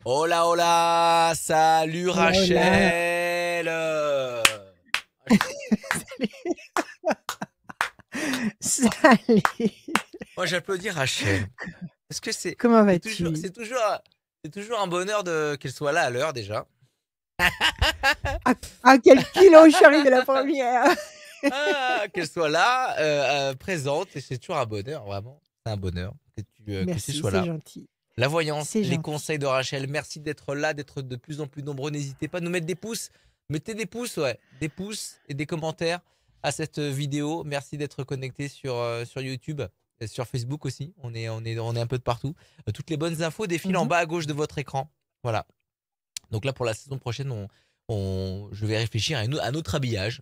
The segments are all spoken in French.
Hola, hola, salut Hola, hola. Rachel. Salut. Moi, j'applaudis Rachel. Parce que c'est Comment c'est toujours, vas-tu? c'est toujours, c'est toujours un bonheur qu'elle soit là à l'heure déjà. À quel kilo je suis arrivée la première. Qu'elle soit là, présente, et c'est toujours un bonheur, vraiment. C'est un bonheur que tu Merci, sois c'est là. gentil. La voyance, C'est les gentil. conseils de Rachel, merci d'être là, d'être de plus en plus nombreux. N'hésitez pas à nous mettre des pouces. Mettez des pouces, ouais. Des pouces et des commentaires à cette vidéo. Merci d'être connecté sur YouTube, et sur Facebook aussi. On est un peu de partout. Toutes les bonnes infos défilent en Mhm. bas à gauche de votre écran. Voilà. Donc là, pour la saison prochaine, je vais réfléchir à notre habillage.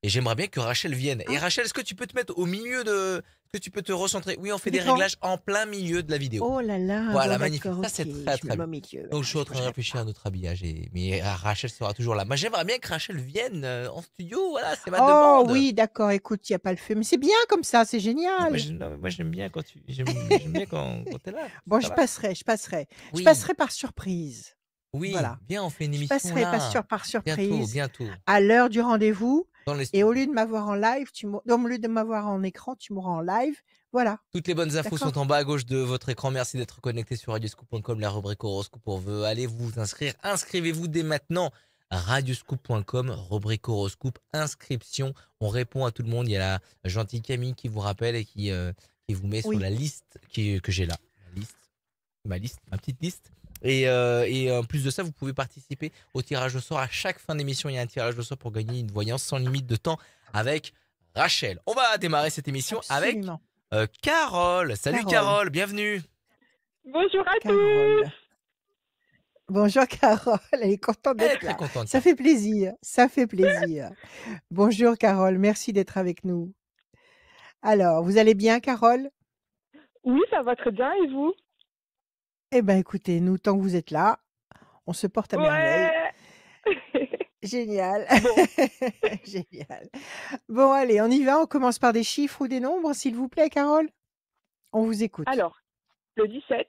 Et j'aimerais bien que Rachel vienne. Et Ah, Rachel, est-ce que tu peux te mettre au milieu de... Est-ce que tu peux te recentrer? Oui, on fait des l'écran. réglages en plein milieu de la vidéo. Oh là là, bon Voilà, magnifique. d'accord, Ça, ok. c'est très, Je me très mets bien. au milieu. Donc, je Voilà, suis en je train de bougerai réfléchir à pas. notre habillage. Mais Rachel sera toujours là. Moi, j'aimerais bien que Rachel vienne en studio. Voilà, c'est ma Oh demande. oui, d'accord, écoute, il n'y a pas le feu. Mais c'est bien comme ça, c'est génial. Non, moi, j'aime bien j'aime bien quand t'es là. Bon, Ça je va? passerai, je passerai. Je Oui, passerai par surprise. oui. Voilà. Viens, on fait une Je émission passerai là. par Bientôt, surprise bientôt. à l'heure du rendez-vous Dans les et au studios. lieu de m'avoir en live, au lieu de m'avoir en écran, tu m'auras en live. Voilà, Toutes les bonnes infos sont d'accord? en bas à gauche de votre écran. Merci d'être connecté sur radioscoop.com, la rubrique horoscope. On veut aller vous inscrire. Inscrivez-vous dès maintenant. Radioscoop.com, rubrique horoscope, inscription. On répond à tout le monde. Il y a la gentille Camille qui vous rappelle et qui vous met sur Oui. la liste que j'ai là. Ma petite liste. Et en plus de ça, vous pouvez participer au tirage au sort. À chaque fin d'émission, il y a un tirage au sort pour gagner une voyance sans limite de temps avec Rachel. On va démarrer cette émission avec Absolument. Carole. Salut Carole. Carole, bienvenue. Bonjour à Carole. tous. Bonjour Carole, elle est contente Elle est d'être très là. contente, Ça Carole. fait plaisir, ça fait plaisir. Bonjour Carole, merci d'être avec nous. Alors, vous allez bien Carole? Oui, ça va très bien et vous? Eh bien écoutez, nous, tant que vous êtes là, on se porte à merveille. Ouais. Génial. Bon, Génial. Bon, allez, on y va. On commence par des chiffres ou des nombres, s'il vous plaît, Carole. On vous écoute. alors, le 17,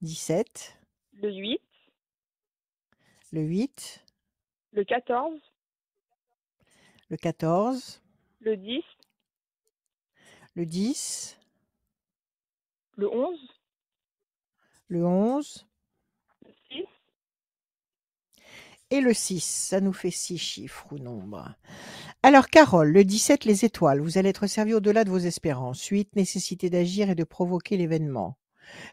17, le 8, le 8, le 14, le 14, le 10, le 10, le 11, le 11 le 6, et le 6. Ça nous fait 6 chiffres ou nombres. Alors, Carole, le 17, les étoiles. Vous allez être servi au-delà de vos espérances. 8, nécessité d'agir et de provoquer l'événement.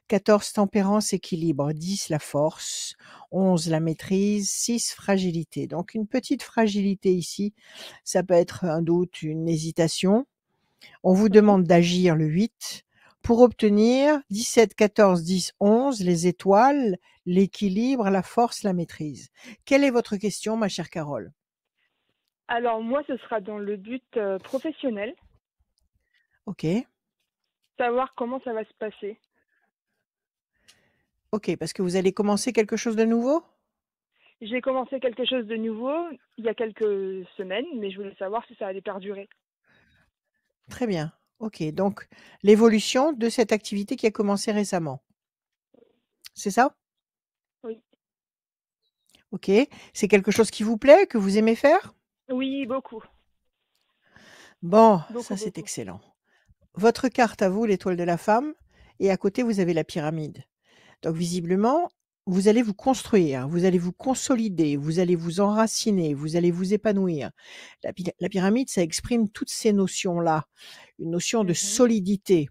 14, tempérance, équilibre. 10, la force. 11, la maîtrise. 6, fragilité. Donc, une petite fragilité ici. Ça peut être un doute, une hésitation. On vous oui. demande d'agir le 8 pour obtenir 17, 14, 10, 11, les étoiles, l'équilibre, la force, la maîtrise. Quelle est votre question, ma chère Carole? Alors moi, ce sera dans le but professionnel, OK. savoir comment ça va se passer. OK, parce que vous allez commencer quelque chose de nouveau? J'ai commencé quelque chose de nouveau il y a quelques semaines, mais je voulais savoir si ça allait perdurer. Très bien. OK, donc l'évolution de cette activité qui a commencé récemment. C'est ça? Oui. OK. C'est quelque chose qui vous plaît, que vous aimez faire? Oui, beaucoup, Bon, beaucoup, ça c'est beaucoup. excellent. Votre carte à vous, l'étoile de la femme, et à côté vous avez la pyramide. Donc visiblement, vous allez vous construire, vous allez vous consolider, vous allez vous enraciner, vous allez vous épanouir. La pyramide, ça exprime toutes ces notions-là. Une notion de Mhm. solidité,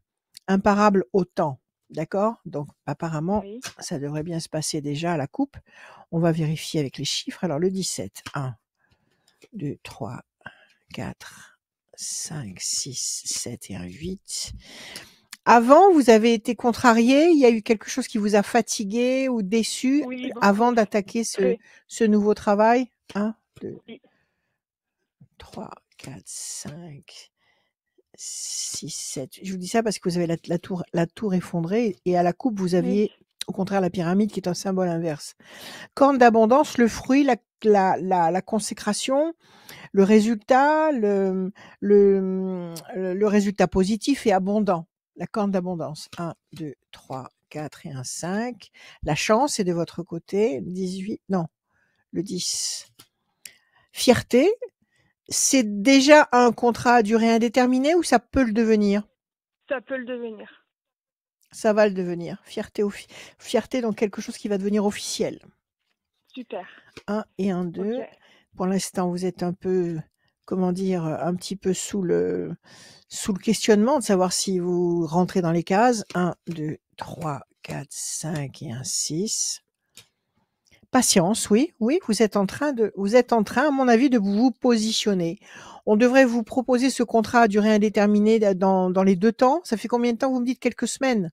imparable au temps. D'accord? Donc apparemment, Oui. ça devrait bien se passer déjà à la coupe. On va vérifier avec les chiffres. Alors le 17, 1, 2, 3, 4, 5, 6, 7 et un 8. Avant, vous avez été contrarié? Il y a eu quelque chose qui vous a fatigué ou déçu Oui, avant beaucoup. d'attaquer Très. ce nouveau travail? 1, 2, Oui. 3, 4, 5, 6, 7. Je vous dis ça parce que vous avez la tour effondrée et à la coupe, vous Oui. aviez au contraire la pyramide qui est un symbole inverse. Corne d'abondance, le fruit, la consécration, le résultat, le résultat positif et abondant. La corne d'abondance. 1, 2, 3, 4 et un 5. La chance est de votre côté. 18, non, le 10. Fierté, c'est déjà un contrat à durée indéterminée ou ça peut le devenir? Ça peut le devenir. Ça va le devenir. Fierté, donc quelque chose qui va devenir officiel. Super. 1 et un 2. Ok. Pour l'instant, vous êtes un peu, comment dire, un petit peu sous le questionnement de savoir si vous rentrez dans les cases. 1, 2, 3, 4, 5 et un 6. Patience, oui, oui, vous êtes en train, à mon avis, de vous positionner. On devrait vous proposer ce contrat à durée indéterminée dans les 2 temps. Ça fait combien de temps? Vous me dites quelques semaines.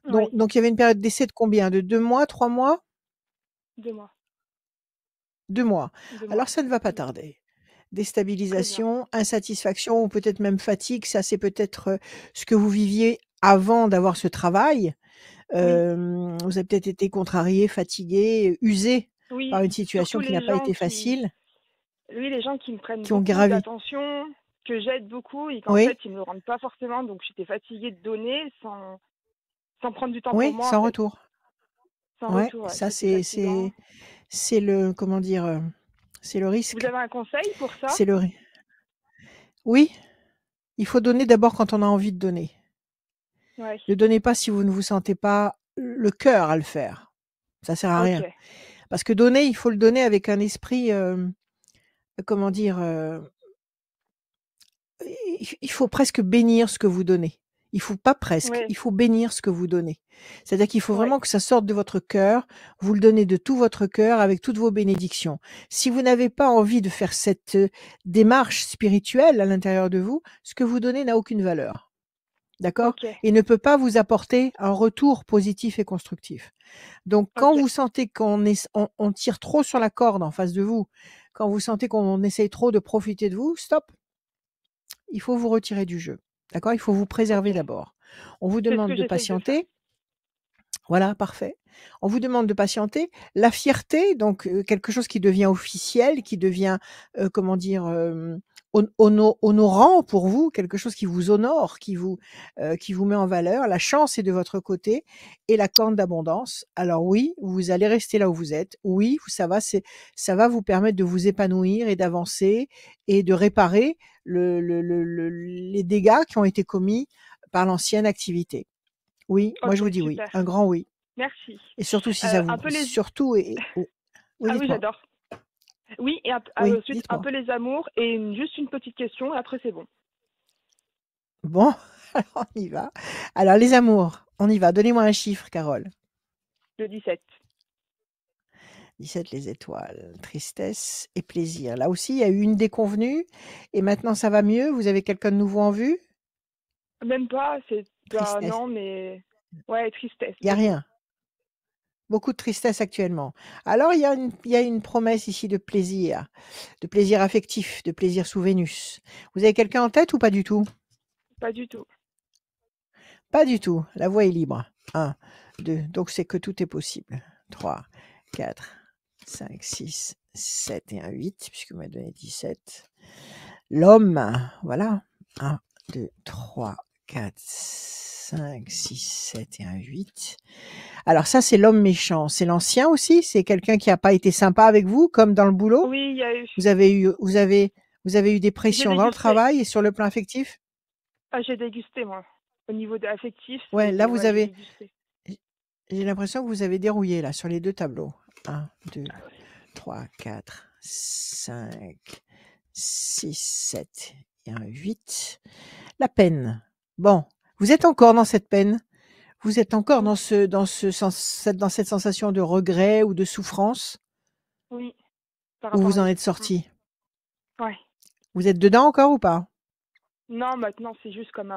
Oui, Donc il y avait une période d'essai de combien? De 2 mois, 3 mois? 2 mois. 2 mois. 2 mois. Alors ça ne va pas tarder. Très bien. Déstabilisation, insatisfaction ou peut-être même fatigue, ça c'est peut-être ce que vous viviez avant d'avoir ce travail. Oui, Vous avez peut-être été contrarié, fatigué, usé par oui, une surtout situation qui n'a les pas gens été qui facile, les gens qui me prennent qui ont beaucoup gravi. d'attention, que j'aide beaucoup et qu'en Oui, fait, ils me le rendent pas forcément, donc j'étais fatiguée de donner sans prendre du temps pour oui, moi, en sans fait. retour. Sans Ouais, retour, ouais, ça c'était fatigant. c'est le, comment dire, c'est le Vous risque. avez un conseil pour ça? C'est le ri Oui, il faut donner d'abord quand on a envie de donner. Ouais. Ne donnez pas si vous ne vous sentez pas le cœur à le faire. Ça sert à OK. rien. Parce que donner, il faut le donner avec un esprit, comment dire, il faut presque bénir ce que vous donnez. Il faut pas presque, Ouais, il faut bénir ce que vous donnez. C'est-à-dire qu'il faut ouais. vraiment que ça sorte de votre cœur, vous le donnez de tout votre cœur avec toutes vos bénédictions. Si vous n'avez pas envie de faire cette, démarche spirituelle à l'intérieur de vous, ce que vous donnez n'a aucune valeur. D'accord? OK. Et ne peut pas vous apporter un retour positif et constructif. Donc quand OK. vous sentez on tire trop sur la corde en face de vous, quand vous sentez qu'on essaye trop de profiter de vous, stop! Il faut vous retirer du jeu. D'accord? Il faut vous préserver OK. d'abord. On vous C'est ce demande que de j'essaye de faire. patienter. Voilà, parfait. On vous demande de patienter. La fierté, donc quelque chose qui devient officiel, qui devient, comment dire, honorant pour vous, quelque chose qui vous honore, qui vous met en valeur. La chance est de votre côté et la corne d'abondance. Alors oui, vous allez rester là où vous êtes. Oui, ça va vous permettre de vous épanouir et d'avancer et de réparer les dégâts qui ont été commis par l'ancienne activité. Oui, moi je OK, vous dis oui, super. un grand oui. Merci. Et surtout si ça Un vous peu les surtout et oui, oui, ah oui, dites-moi. j'adore. Oui et Oui, ensuite un dites-moi. peu les amours et juste une petite question et après c'est bon. Bon, alors on y va. Alors les amours, on y va. Donnez-moi un chiffre, Carole. Le 17. 17 les étoiles, tristesse et plaisir. Là aussi, il y a eu une déconvenue et maintenant ça va mieux? Vous avez quelqu'un de nouveau en vue? Même pas, c'est bah Tristesse, non, mais ouais, tristesse, il y a beaucoup. rien. Beaucoup de tristesse actuellement. Alors il y a une promesse ici de plaisir affectif, de plaisir sous Vénus. Vous avez quelqu'un en tête ou pas du tout? Pas du tout. Pas du tout, la voie est libre. 1, 2, donc c'est que tout est possible. 3, 4, 5, 6, 7 et un 8, puisque vous m'avez donné 17. L'homme, voilà. 1, 2, 3, 4, 5, 6, 7 et un 8. Alors ça, c'est l'homme méchant. C'est l'ancien aussi? C'est quelqu'un qui n'a pas été sympa avec vous, comme dans le boulot? Oui, il y a eu Vous avez eu des j'ai pressions dans le dégusté. travail et sur le plan affectif? Ah, j'ai dégusté moi. Au niveau de affectif, Ouais, là, c'est vous ouais, j'ai avez dégusté. j'ai l'impression que vous avez dérouillé là sur les 2 tableaux. 1, 2, Ah ouais. 3, 4, 5, 6, 7 et un 8. La peine. Bon, vous êtes encore dans cette peine. Vous êtes encore Oui, dans cette sensation de regret ou de souffrance, oui, par ou rapport vous à en ça. êtes sorti? Ouais. Vous êtes dedans encore ou pas? Non, maintenant c'est juste comme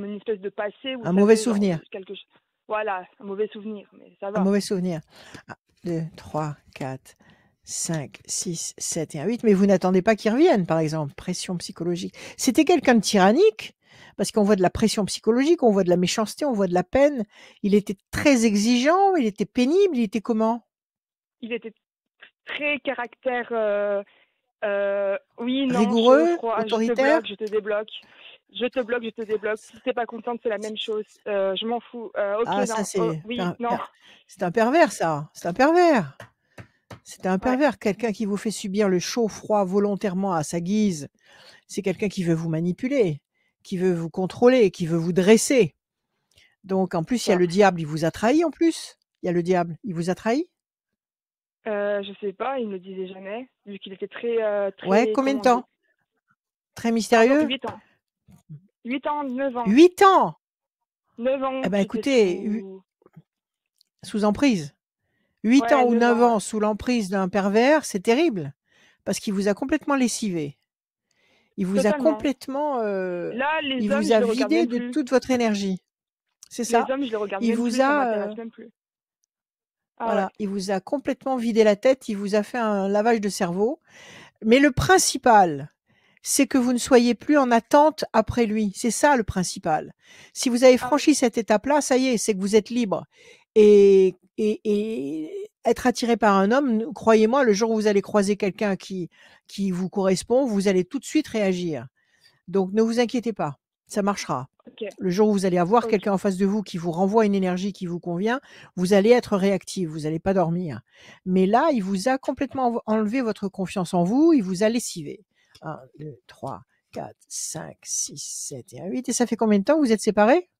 une espèce de passé, vous Un mauvais savez, genre souvenir. quelque chose. Voilà, un mauvais souvenir, mais ça Un va. mauvais souvenir. 1, 2, 3, 4, 5, 6, 7 et un 8. Mais vous n'attendez pas qu'il revienne, par exemple. Pression psychologique. C'était quelqu'un de tyrannique, parce qu'on voit de la pression psychologique, on voit de la méchanceté, on voit de la peine. Il était très exigeant, il était pénible, il était comment? Il était très caractère oui, non, chaud, Rigoureux, froid, je te autoritaire? bloque, je te débloque. Je te bloque, je te débloque. Si t'es pas contente, c'est la même chose. Je m'en fous. Ok, Ah, ça, non. Oh, oui, non. c'est un pervers, ça. C'est un pervers. C'est un Ouais. pervers. Quelqu'un qui vous fait subir le chaud-froid volontairement à sa guise. C'est quelqu'un qui veut vous manipuler, qui veut vous contrôler, qui veut vous dresser. Donc, en plus, il y a Ça. le diable. Il vous a trahi, en plus. Il y a le diable. Il vous a trahi? Je sais pas, il me le disait jamais, vu qu'il était très, Ouais, très, combien de comment on dit? temps? Très Pardon, mystérieux? 8 ans. 8 ans, 9 ans. 8 ans! 9 ans, Eh ben, j'étais écoutez, sous... sous emprise. 8 Ouais, ans ou 9 9 ans. ans sous l'emprise d'un pervers, c'est terrible. Parce qu'il vous a complètement lessivé. Il vous a Totalement. complètement, Là, les il hommes, vous je a les regarde vidé même de plus. toute votre énergie. C'est Les ça. hommes, je les regarde Il même vous plus, ça a, m'intéresse même plus. Ah ouais. voilà, il vous a complètement vidé la tête, il vous a fait un lavage de cerveau. Mais le principal, c'est que vous ne soyez plus en attente après lui. C'est ça le principal. Si vous avez Ah oui. franchi cette étape-là, ça y est, c'est que vous êtes libre. Et être attiré par un homme, croyez-moi, le jour où vous allez croiser quelqu'un qui vous correspond, vous allez tout de suite réagir. Donc ne vous inquiétez pas, ça marchera. Ok. Le jour où vous allez avoir Ok. quelqu'un en face de vous qui vous renvoie une énergie qui vous convient, vous allez être réactif, vous n'allez pas dormir. Mais là, il vous a complètement enlevé votre confiance en vous, il vous a lessivé. 1, 2, 3, 4, 5, 6, 7 et 1, 8. Et ça fait combien de temps que vous êtes séparés?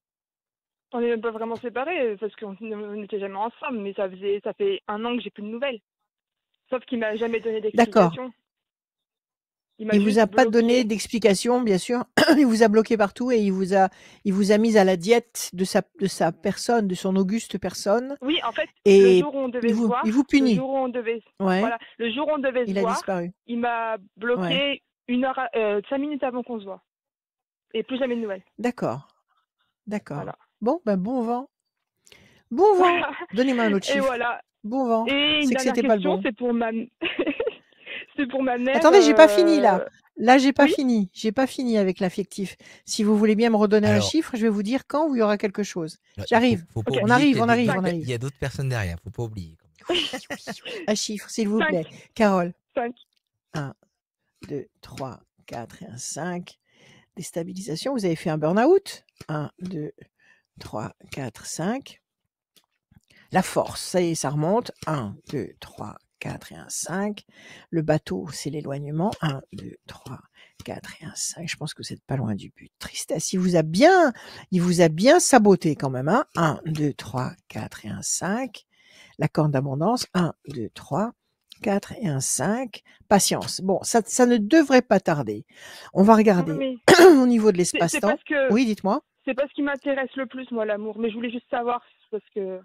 On n'est même pas vraiment séparés, parce qu'on n'était jamais ensemble, mais ça fait 1 an que j'ai plus de nouvelles. Sauf qu'il m'a jamais donné D'accord. d'explication. Il m'a Il vous juste a pas donné bloqué. d'explication, bien sûr. Il vous a bloqué partout et il vous a mis à la diète de sa personne, de son auguste personne. Oui, en fait, le Et jour où on il devait se vous, voir, il vous le punit. jour où on devait, Ouais. voilà, le jour où on devait se Il a voir, disparu. il m'a bloqué Ouais. 5 minutes avant qu'on se voit. Et plus jamais de nouvelles. D'accord. D'accord. Voilà. Bon, ben bon vent. Bon vent. Voilà. Donnez-moi un autre Et chiffre. voilà. Bon vent. Et une C'est que dernière c'était pas le question, bon. c'est pour ma c'est pour ma mère. Attendez, j'ai pas fini là. Là, j'ai pas Oui. fini. J'ai pas fini avec l'affectif. Si vous voulez bien me redonner un Alors, chiffre, je vais vous dire quand il y aura quelque chose. il J'arrive. faut pas Ok. On oublier arrive, qu'il y a on arrive, on il arrive. y a d'autres personnes derrière, faut pas oublier. Un chiffre, s'il vous 5. plaît. Carole. 5. 1, 2, 3, 4 et un 5. Déstabilisation, vous avez fait un burn-out. 1, 2, 3, 4, 5. La force, ça y est, ça remonte. 1, 2, 3, 4 et un 5. Le bateau, c'est l'éloignement. 1, 2, 3, 4 et un 5. Je pense que vous n'êtes pas loin du but. Tristesse, il vous a bien saboté quand même. 1, 2, 3, 4 et un 5. La corne d'abondance. 1, 2, 3, 4 et un 5. Patience. Bon, ça ne devrait pas tarder. On va regarder Mais au niveau de c'est l'espace-temps. parce que Oui, dites-moi. c'est pas ce qui m'intéresse le plus, moi, l'amour. Mais je voulais juste savoir parce que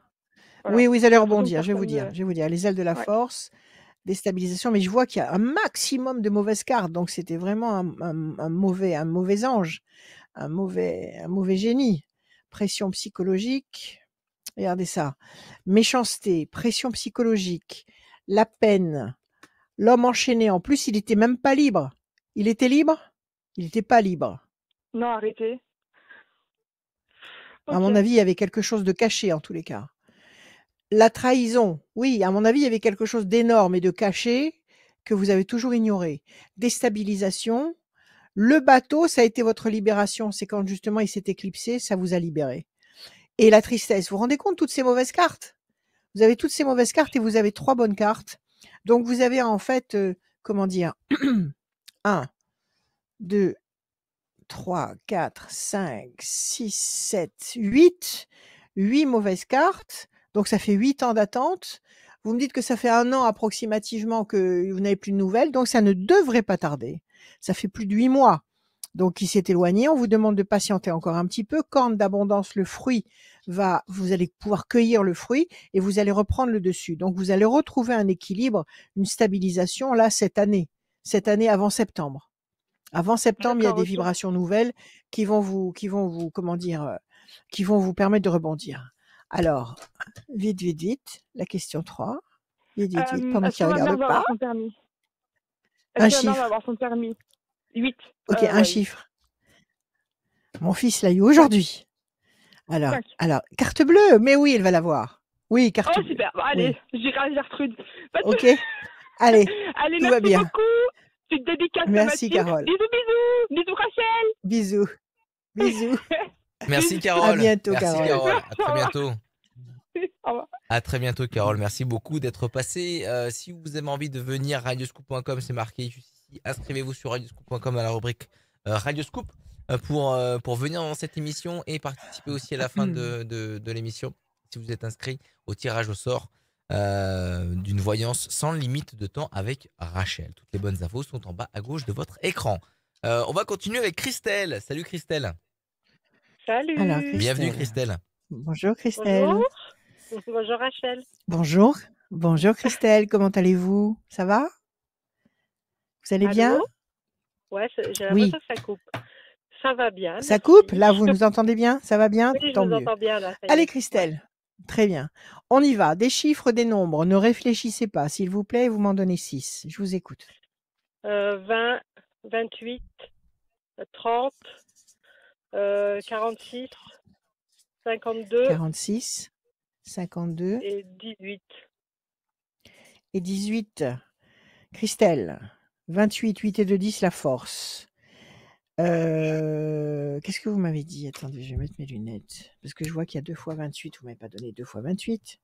voilà. Oui, vous allez J'ai l'impression que rebondir. Je vais vous personne dire. Je vais vous dire. Les ailes de la Ouais. force. Déstabilisation, mais je vois qu'il y a un maximum de mauvaises cartes, donc c'était vraiment un mauvais ange, un mauvais génie. Pression psychologique, regardez ça. Méchanceté, pression psychologique, la peine, l'homme enchaîné. En plus, il était même pas libre. Il était libre? Il n'était pas libre. Non, arrêtez. À mon Ok. avis, il y avait quelque chose de caché en tous les cas. La trahison, oui, à mon avis, il y avait quelque chose d'énorme et de caché que vous avez toujours ignoré. Déstabilisation. Le bateau, ça a été votre libération. C'est quand justement il s'est éclipsé, ça vous a libéré. Et la tristesse. Vous vous rendez compte de toutes ces mauvaises cartes? Vous avez toutes ces mauvaises cartes et vous avez 3 bonnes cartes. Donc vous avez en fait, comment dire? 1, 2, 3, 4, 5, 6, 7, 8. 8 mauvaises cartes. Donc ça fait 8 ans d'attente. Vous me dites que ça fait 1 an approximativement que vous n'avez plus de nouvelles, donc ça ne devrait pas tarder. Ça fait plus de 8 mois. Donc il s'est éloigné, on vous demande de patienter encore un petit peu. Corne d'abondance, le fruit vous allez pouvoir cueillir le fruit et vous allez reprendre le dessus. Donc vous allez retrouver un équilibre, une stabilisation là cette année avant septembre. Avant septembre, il y a D'accord, des ok. vibrations nouvelles qui vont vous comment dire, qui vont vous permettre de rebondir. Alors, vite, la question 3. Vite, pendant Est-ce qu'il que ma mère regarde va pas. avoir son permis? Un Est-ce que ma mère va chiffre. avoir son permis? 8. OK, un Ouais, 8. chiffre. Mon fils l'a eu aujourd'hui. 5. Alors, carte bleue, mais oui, elle va l'avoir. Oui, carte Oh, bleue. super. Bon, allez, Oui. j'irai à Gertrude. Pas de- OK. Allez, Allez, tout va merci bien. beaucoup. Tu te dédicaces à Merci, Mathilde. Carole. Bisous, bisous. Bisous, Rachel. Bisous. Bisous. Merci À Carole. bientôt, Merci Carole. Carole. À très bientôt. Au revoir. À très bientôt, Carole. Merci beaucoup d'être passé. Si vous avez envie de venir, radioscoop.com, c'est marqué juste ici. Inscrivez-vous sur radioscoop.com à la rubrique Radioscoop pour venir dans cette émission et participer aussi à la fin de l'émission. Si vous êtes inscrit au tirage au sort d'une voyance sans limite de temps avec Rachel. Toutes les bonnes infos sont en bas à gauche de votre écran. On va continuer avec Christelle. Salut Christelle. Salut. Alors, Bienvenue Christelle. Christelle. Bonjour, Christelle. Bonjour. Bonjour Rachel. Bonjour. Bonjour, Christelle. Comment allez-vous? Ça va? Vous allez bien? Allô? Ouais, j'ai Oui. l'impression que ça coupe. Ça va bien, Ça merci. coupe? Là, vous nous entendez bien? Ça va bien? Oui, je Tant vous mieux. entends bien là. Ça y Allez, est. Ouais. Christelle. Très bien. On y va. Des chiffres, des nombres. Ne réfléchissez pas. S'il vous plaît, vous m'en donnez 6. Je vous écoute. 20, 28, 30, 46, 52 46, 52 et 18. et 18. Christelle. 28, 8 et 2, 10, la force. Qu'est-ce que vous m'avez dit? Attendez, je vais mettre mes lunettes. Parce que je vois qu'il y a 2 fois 28. Vous m'avez pas donné 2 fois 28.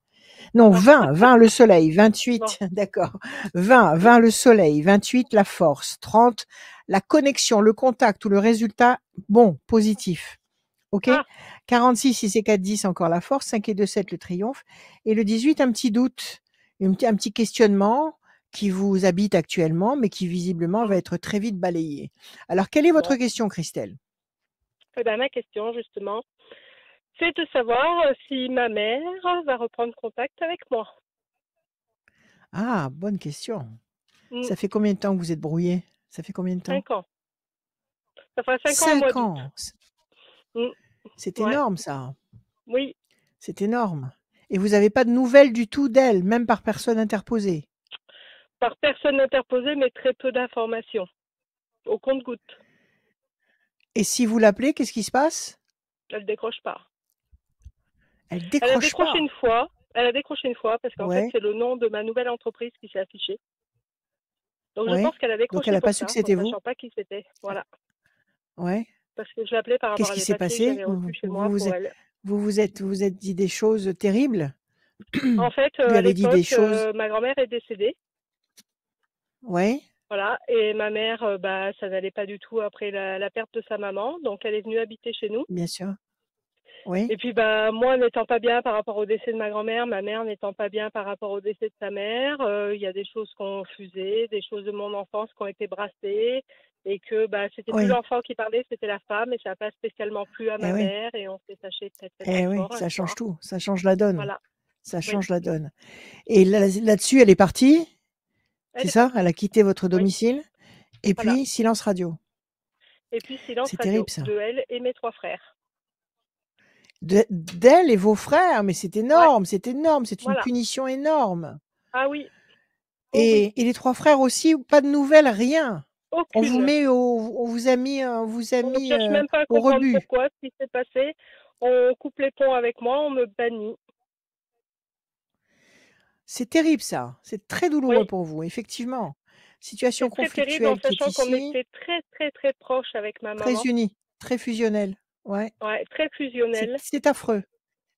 Non, 20 le soleil, 28, Non. d'accord. 20 le soleil, 28 la force, 30 la connexion, le contact ou le résultat, bon, positif. OK? Ah. 46, 6 et 4, 10, encore la force, 5 et 2, 7, le triomphe. Et le 18, un petit doute, un petit questionnement qui vous habite actuellement, mais qui visiblement va être très vite balayé. Alors, quelle est votre Bon. question, Christelle? Eh ben, ma question, justement, c'est de savoir si ma mère va reprendre contact avec moi. Ah, bonne question. Ça fait combien de temps que vous êtes brouillés? Ça fait combien de temps? 5 ans. Ça fera 5 ans au mois 5 ans. d'août. C'est Ouais. énorme, ça. Oui. C'est énorme. Et vous n'avez pas de nouvelles du tout d'elle, même par personne interposée? Par personne interposée, mais très peu d'informations. Au compte-gouttes. Et si vous l'appelez, qu'est-ce qui se passe? Elle décroche pas. Elle Elle a décroche décroché pas. une fois. Elle a décroché une fois parce qu'en fait, Ouais. c'est le nom de ma nouvelle entreprise qui s'est affiché. Donc, je Ouais. pense qu'elle a Donc, décroché elle n'a pour pas su ça, que en c'était vous. sachant pas qui c'était. Voilà. Ouais. Parce que je l'appelais par rapport Qu'est-ce à qui des s'est papiers que passé? j'avais reçus chez moi pour elle. Vous vous êtes dit des choses terribles? En fait, Vous lui à avez dit des l'époque, choses? ma grand-mère est décédée. Ouais. Voilà. Et ma mère, ça n'allait pas du tout après la perte de sa maman. Donc, elle est venue habiter chez nous. Bien sûr. Oui. Et puis, moi n'étant pas bien par rapport au décès de ma grand-mère, ma mère n'étant pas bien par rapport au décès de sa mère, il y a des choses qu'on fusait, des choses de mon enfance qui ont été brassées, et que c'était plus Oui. l'enfant qui parlait, c'était la femme, et ça n'a pas spécialement plu à ma oui. mère, et on s'est taché très très très Oui, fort un ça change soir. tout. Ça change la donne. Voilà. Ça Oui. change la donne. Et là-dessus, elle est partie? C'est ça? Elle a quitté votre domicile? Et Voilà. puis, silence radio. Et puis silence C'est radio terrible, ça. de elle et mes 3 frères. D'elle et vos frères, mais c'est énorme, c'est énorme, c'est une Voilà. punition énorme. Ah oui. Oh Et oui. les 3 frères aussi, pas de nouvelles, rien? On vous Aucune. met on vous a mis, On ne cherche même pas à au comprendre rebut. pourquoi, ce qui s'est passé. On coupe les ponts avec moi, on me bannit. C'est terrible ça, c'est très douloureux Oui. pour vous, effectivement. Situation C'est très terrible en conflictuelle qui est sachant qu'on ici. était très très très proches avec ma Très maman. unis, très fusionnels. Ouais. Ouais, très fusionnels. C'est affreux.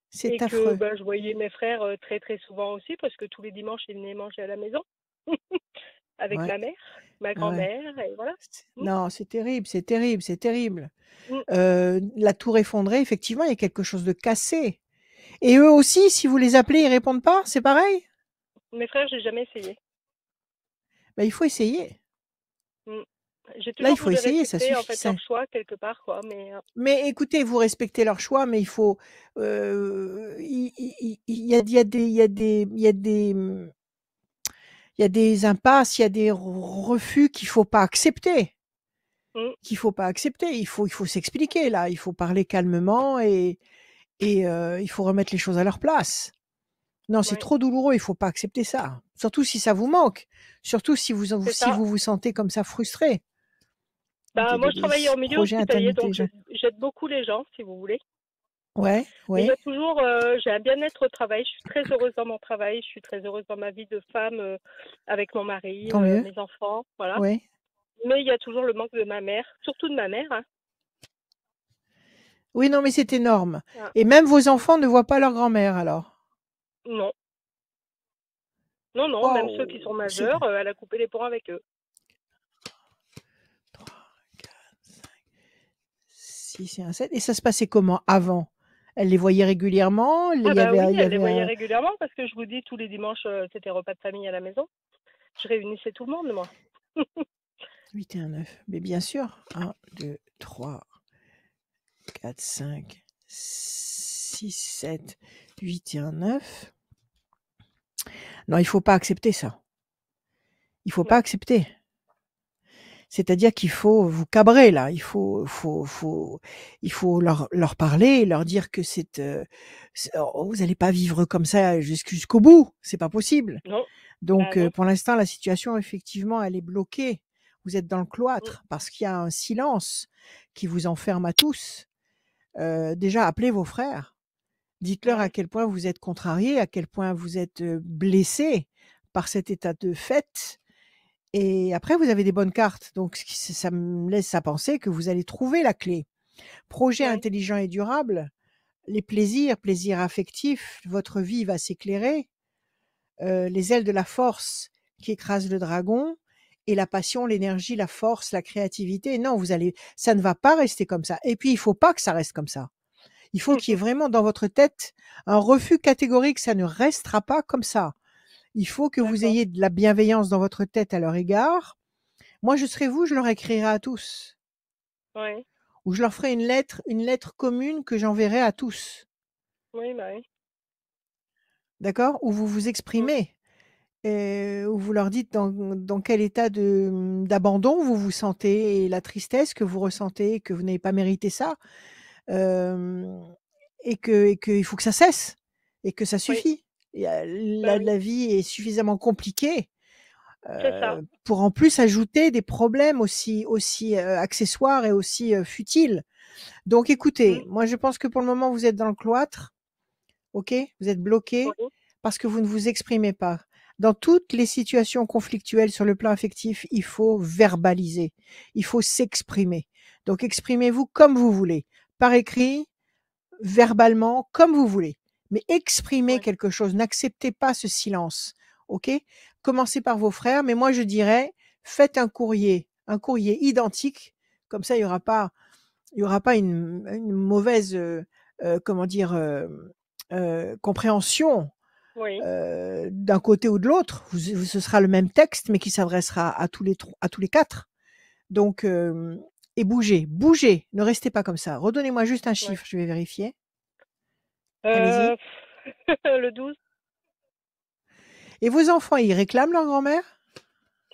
C'est Et affreux. que je voyais mes frères très très souvent aussi parce que tous les dimanches ils venaient manger à la maison avec Ouais. ma mère, ma Ouais. grand-mère et voilà. Non, c'est terrible, c'est terrible, c'est terrible. Mm. La tour effondrée, effectivement, il y a quelque chose de cassé. Et eux aussi, si vous les appelez, ils répondent pas, c'est pareil? Mes frères, j'ai jamais essayé. Bah, il faut essayer. J'ai Là, il toujours faut voulu essayer, ça respecter en suffit. fait leur choix quelque part quoi, mais Mais écoutez, vous respectez leur choix, mais il faut, il y a des impasses, il y a des refus qu'il faut pas accepter. Qu'il faut pas accepter. Il faut s'expliquer là, il faut parler calmement et il faut remettre les choses à leur place. Non, c'est Ouais. trop douloureux, il faut pas accepter ça. Surtout si ça vous manque, surtout si vous vous sentez comme ça frustré. Moi, je travaillais en milieu Projets hospitalier, donc intermittents. j'aide beaucoup les gens, si vous voulez. Ouais, Mais il y ouais. a toujours, j'ai un bien-être au travail. Je suis très heureuse dans mon travail. Je suis très heureuse dans ma vie de femme, avec mon mari, Tant mieux. mes enfants, voilà. Ouais. Mais il y a toujours le manque de ma mère, surtout de ma mère. Hein. Oui, non, mais c'est énorme. Ah, Et même vos enfants ne voient pas leur grand-mère alors? non, non, non, même ceux qui sont Waouh! C'est majeurs, elle a coupé les ponts avec eux. 3, 4, 5, 6 et un 7. Et ça se passait comment avant? Elle les voyait régulièrement? Ah bah oui, Il y elle les avait voyait un régulièrement parce que je vous dis, tous les dimanches, c'était repas de famille à la maison. Je réunissais tout le monde, moi. 8 et un 9. Mais bien sûr. 1, 2, 3, 4, 5, 6, 7, 8 et un 9. Non, il faut pas accepter ça. Il faut pas Ouais, accepter. C'est-à-dire qu'il faut vous cabrer là. Il faut leur parler, leur dire que vous n'allez pas vivre comme ça jusqu'au bout. C'est pas possible. non, bah Donc, non. pour l'instant, la situation, effectivement, elle est bloquée. Vous êtes dans le Mm, cloître parce qu'il y a un silence qui vous enferme à tous. Déjà, appelez vos frères. Dites-leur à ouais. quel point vous êtes contrariés, à quel point vous êtes blessés par cet état de fait. Et après, vous avez des bonnes cartes. Donc, ça me laisse à penser que vous allez trouver la clé. Projet Ouais, intelligent et durable, les plaisirs affectifs, votre vie va s'éclairer. Les ailes de la force qui écrasent le dragon et la passion, l'énergie, la force, la créativité. Non, ça ne va pas rester comme ça. Et puis, il faut pas que ça reste comme ça. Il faut qu'il y ait vraiment dans votre tête un refus catégorique. Ça ne restera pas comme ça. Il faut que vous d'accord. ayez de la bienveillance dans votre tête à leur égard. Moi, je serais vous, je leur écrirai à tous. Ouais, Ou je leur ferai une lettre commune que j'enverrai à tous. oui, bah oui. D'accord? Où vous vous Mm, exprimez. Où vous leur dites dans quel état d'abandon vous vous sentez et la tristesse que vous ressentez, que vous n'avez pas mérité ça, hem et qu'il faut que ça cesse et que ça oui, suffit. Et bah oui, la vie est suffisamment compliquée, c'est ça. pour en plus ajouter des problèmes aussi, accessoires et aussi, futiles. Donc écoutez, Mm, moi je pense que pour le moment vous êtes dans le cloître. OK? Vous êtes bloqué oui, parce que vous ne vous exprimez pas. Dans toutes les situations conflictuelles sur le plan affectif, il faut verbaliser, il faut s'exprimer. Donc exprimez-vous comme vous voulez, par écrit, verbalement, comme vous voulez. Mais exprimez ouais, quelque chose, n'acceptez pas ce silence. OK? Commencez par vos frères, mais moi je dirais, faites un courrier identique, comme ça il y aura pas une mauvaise, comment dire, compréhension, oui, d'un côté ou de l'autre. Ce sera le même texte, mais qui s'adressera à tous les 4. Donc, et bougez, bougez, ne restez pas comme ça. Redonnez-moi juste un ouais. chiffre, je vais vérifier. Euh, Allez-y. le 12. Et vos enfants, ils réclament leur grand-mère?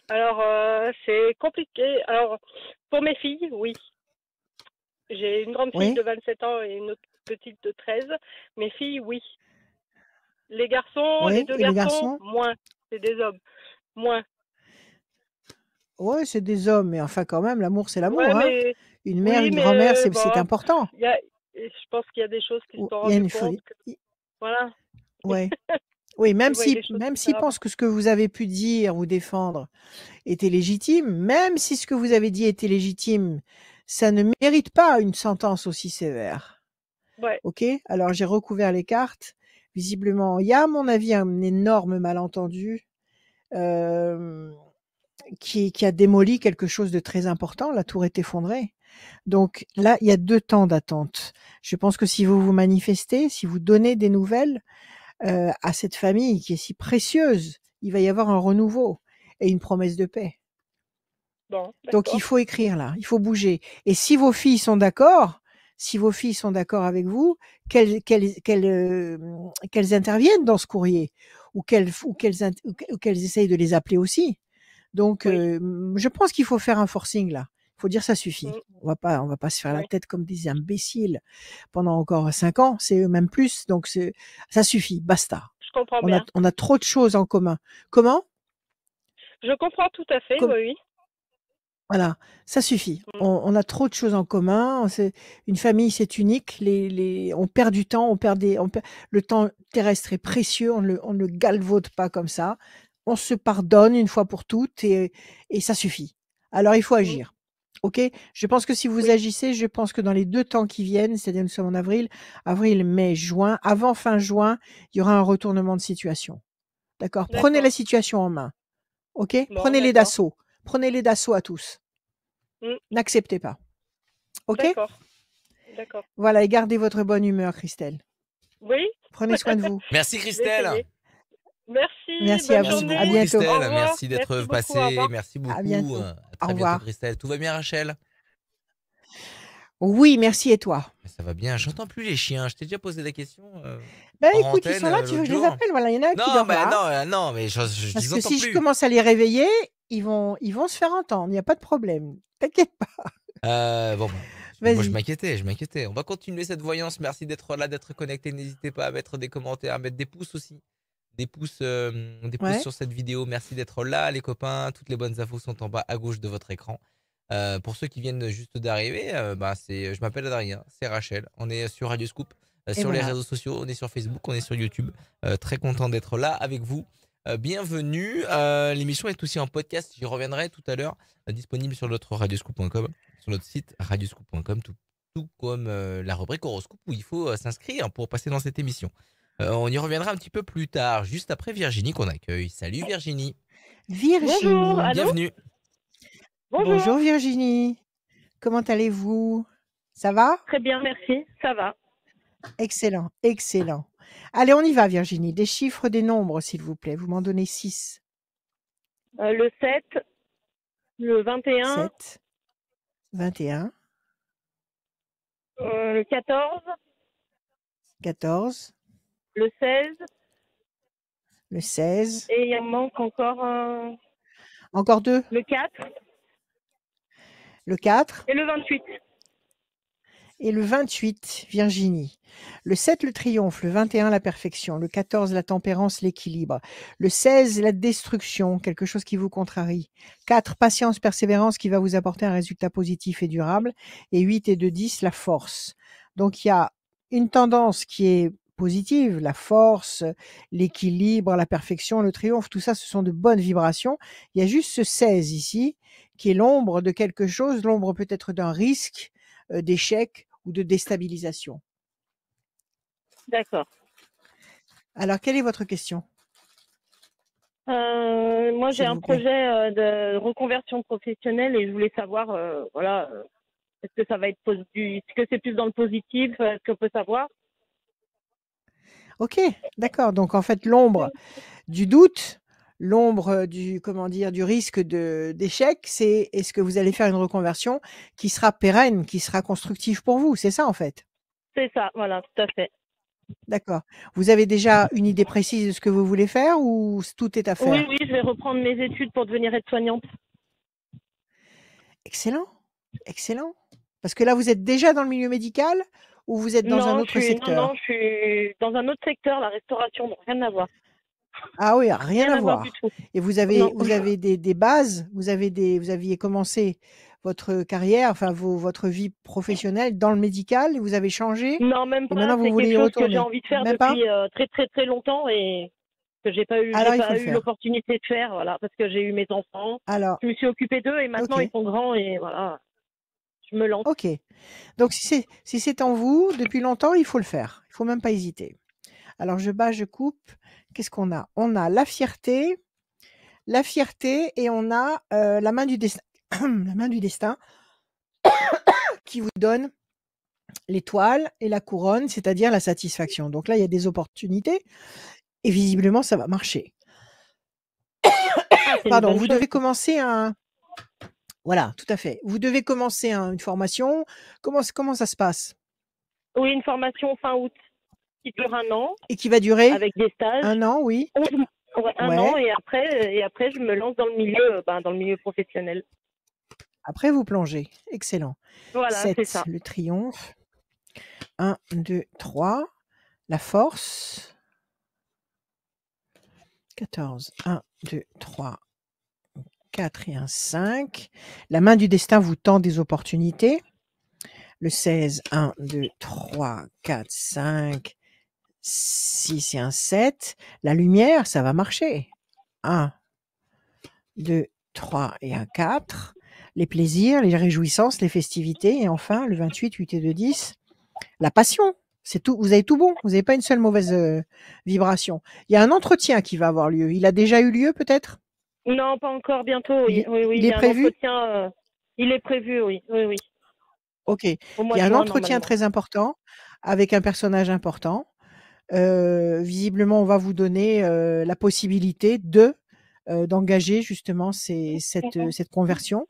Alors, c'est compliqué. Alors, pour mes filles, oui. J'ai une grande fille Oui? de 27 ans et une autre petite de 13. Mes filles, oui. Les garçons, les Oui? deux Et les garçons, garçons? moins. C'est des hommes, moins. Ouais, c'est des hommes, mais enfin quand même, l'amour, c'est l'amour, Ouais, hein? mais Une mère, oui, une mais grand-mère, c'est bon, important. il y a, je pense qu'il y a des choses qui se Ou sont il y a rendues une faut compte que, voilà, ouais. Oui, ils voient les choses même s'ils différemment. pensent que ce que vous avez pu dire ou défendre était légitime, même si ce que vous avez dit était légitime, ça ne mérite pas une sentence aussi sévère. Ouais, OK? Alors j'ai recouvert les cartes. Visiblement, il y a à mon avis un énorme malentendu, hem, qui a démoli quelque chose de très important. La tour est effondrée. Donc là, il y a 2 temps d'attente. Je pense que si vous vous manifestez, si vous donnez des nouvelles, à cette famille qui est si précieuse, il va y avoir un renouveau et une promesse de paix. bon, Donc il d'accord. faut écrire là, il faut bouger. Et si vos filles sont d'accord, si vos filles sont d'accord avec vous, qu'elles interviennent dans ce courrier ou qu'elles essayent de les appeler aussi. Donc Oui, je pense qu'il faut faire un forcing là. Il faut dire: «Ça mm, suffit». On va pas se faire la oui, tête comme des imbéciles pendant encore 5 ans, c'est même plus, donc ça suffit, basta. je comprends bien. On a trop de choses en commun. Comment? Je comprends tout à fait, Com oui, oui. Voilà, ça suffit. Mm, On a trop de choses en commun, c'est une famille, c'est unique, les on perd du temps, on perd le temps terrestre est précieux, on ne le galvaude pas comme ça. On se pardonne une fois pour toutes et ça suffit. Alors il faut mm, agir. OK? Je pense que si vous Oui, agissez, je pense que dans les 2 temps qui viennent, c'est-à-dire nous sommes en avril, mai, juin, avant fin juin, il y aura un retournement de situation. D'accord? Prenez la d'accord. situation en main. OK? Bon, Prenez-les d'accord. d'assaut. Prenez-les d'assaut à tous. Mmh, N'acceptez pas. OK? d'accord, d'accord. Voilà, et gardez votre bonne humeur, Christelle. Oui, Prenez soin de vous. Merci je vais Christelle. essayer. Merci, Merci à bonne Merci vous. À beaucoup journée. bientôt. Au Christelle. revoir. Merci d'être Merci beaucoup, au passée. revoir. Merci À beaucoup. bientôt. À Au très bientôt revoir. Christelle. Tout va bien Rachel? Oui, merci et toi? Ça va bien. J'entends plus les chiens. Je t'ai déjà posé la question Ben hors écoute, ils antenne sont là, tu veux l'autre que je les jour. appelle? Voilà, il y en a un qui Non, dort mais là. non, non, mais je Parce les que entends si je plus. commence à les réveiller, ils vont se faire entendre, il n'y a pas de problème. T'inquiète pas. Bon, bah, moi je Vas-y. m'inquiétais, je m'inquiétais. On va continuer cette voyance. Merci d'être là, d'être connecté. N'hésitez pas à mettre des commentaires, à mettre des pouces aussi. Des pouces Ouais. sur cette vidéo. Merci d'être là, les copains. Toutes les bonnes infos sont en bas à gauche de votre écran. Pour ceux qui viennent juste d'arriver, je m'appelle Adrien, c'est Rachel. On est sur Radio Scoop, Et sur les voilà. réseaux sociaux, on est sur Facebook, on est sur YouTube. Très content d'être là avec vous. Bienvenue. L'émission est aussi en podcast. J'y reviendrai tout à l'heure. Disponible sur notre radioscoop.com, sur notre site radioscoop.com, tout comme la rubrique horoscope où il faut s'inscrire pour passer dans cette émission. On y reviendra un petit peu plus tard, juste après Virginie qu'on accueille. Salut Virginie, Bonjour, Virginie. allô? bienvenue. Bonjour Bonjour. Virginie. Comment allez-vous? Ça va? Très bien, merci. Ça va. Excellent, excellent. Allez, on y va Virginie. Des chiffres, des nombres, s'il vous plaît. Vous m'en donnez 6, Le 7, le 21, 7, 21, le 14, 14, le 16, le 16, et il en manque encore encore 2, le 4 le 4 et le 28. et le 28, Virginie. Le 7, le triomphe, le 21, la perfection, le 14, la tempérance, l'équilibre, le 16, la destruction, quelque chose qui vous contrarie, 4, patience, persévérance qui va vous apporter un résultat positif et durable, et 8 et 2, 10, la force. Donc il y a une tendance qui est positive, la force, l'équilibre, la perfection, le triomphe, tout ça, ce sont de bonnes vibrations. Il y a juste ce 16 ici, qui est l'ombre de quelque chose, l'ombre peut-être d'un risque, d'échec ou de déstabilisation. D'accord. Alors, quelle est votre question, Moi, j'ai s'il un vous plaît? projet de reconversion professionnelle et je voulais savoir, voilà, est-ce que ça va être est-ce que c'est plus dans le positif, est-ce qu'on peut savoir? OK, d'accord. Donc en fait, l'ombre du doute, l'ombre du comment dire? Du risque d'échec, c'est est-ce que vous allez faire une reconversion qui sera pérenne, qui sera constructive pour vous? C'est ça, en fait? C'est ça, voilà, tout à fait. D'accord. Vous avez déjà une idée précise de ce que vous voulez faire ou tout est à Oui, faire? oui, je vais reprendre mes études pour devenir aide-soignante. Excellent, excellent. Parce que là, vous êtes déjà dans le milieu médical ou vous êtes dans un autre Non, secteur? je suis dans un autre secteur, la restauration, donc rien à voir. Ah oui, rien Rien à à voir du voir. tout. Et Non. vous avez des bases, vous aviez commencé votre carrière, enfin votre vie professionnelle dans le médical et vous avez changé Non, même et pas. maintenant vous C'est voulez quelque y chose que j'ai retourner? envie de faire Même pas? depuis très très très longtemps et que j'ai Alors il faut pas le eu faire. l'opportunité de faire, voilà, parce que j'ai eu mes enfants. Alors, Je me suis occupée d'eux et maintenant ils OK, sont grands et voilà, je me lance. OK. Donc si c'est en vous depuis longtemps, il faut le faire. Il faut même pas hésiter. Alors je bats, je coupe. Qu'est-ce qu'on a? On a la fierté et on a, la main du destin la main du destin qui vous donne l'étoile et la couronne, c'est-à-dire la satisfaction. Donc là, il y a des opportunités et visiblement, ça va marcher. Ah, c'est une Pardon, bonne vous chose. devez commencer voilà, tout à fait. Vous devez commencer une formation. Comment ça se passe? Oui, une formation fin août qui dure 1 an Et qui va durer avec des stages. 1 an, oui? 11 ouais, 1 an Ouais. et après je me lance dans le milieu professionnel. Après, vous plongez. Excellent. Voilà, c'est 7, ça. le triomphe. 1, 2, 3, la force. 14, 1, 2, 3, 4 et un 5. La main du destin vous tend des opportunités. Le 16, 1, 2, 3, 4, 5, 6 et un 7. La lumière, ça va marcher. 1, 2, 3 et un 4. les plaisirs, les réjouissances, les festivités et enfin le 28, 8 et 2, 10, la passion. C'est tout, vous avez tout bon, vous n'avez pas une seule mauvaise vibration. Il y a un entretien qui va avoir lieu. Il a déjà eu lieu peut-être? Non, pas encore, bientôt, oui. Oui, Il il y est a un prévu? entretien. Il est prévu, oui. Oui. Ok. Au mois Il y a de un juin, entretien normalement. très important avec un personnage important. Visiblement, on va vous donner la possibilité d'engager justement cette conversion.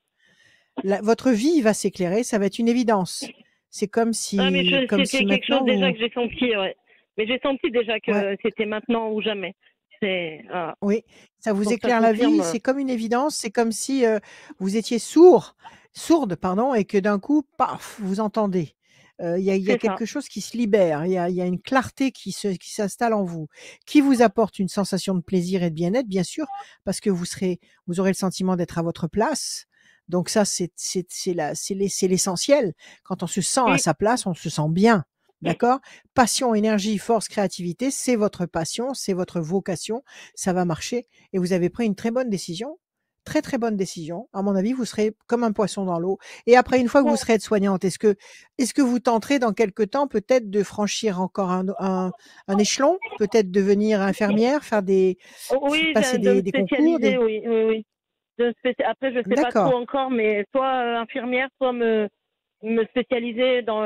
Votre vie va s'éclairer, ça va être une évidence. C'est comme Mais si c'était quelque chose maintenant déjà vous... que j'ai senti, ouais. Mais j'ai senti déjà Ouais, que c'était maintenant ou jamais. Voilà. oui, ça vous Donc ça éclaire la vie, confirme. c'est comme une évidence, c'est comme si vous étiez sourde, pardon, et que d'un coup, paf, vous entendez. Il y a C'est ça. quelque chose qui se libère, il y a une clarté qui s'installe en vous, qui vous apporte une sensation de plaisir et de bien-être, bien sûr, parce que vous aurez le sentiment d'être à votre place. Donc ça, c'est l'essentiel. Quand on se sent à Mm. sa place, on se sent bien. D'accord? Passion, énergie, force, créativité, c'est votre passion, c'est votre vocation, ça va marcher et vous avez pris une très bonne décision, très, très bonne décision. À mon avis, vous serez comme un poisson dans l'eau et après une fois que vous Bon, serez aide-soignante, est-ce que vous tenterez dans quelque temps peut-être de franchir encore un échelon? Peut-être devenir infirmière, oui, passer de me des concours, spécialiser, oui. Après, je sais pas trop d'accord. encore, mais soit infirmière, soit me spécialiser dans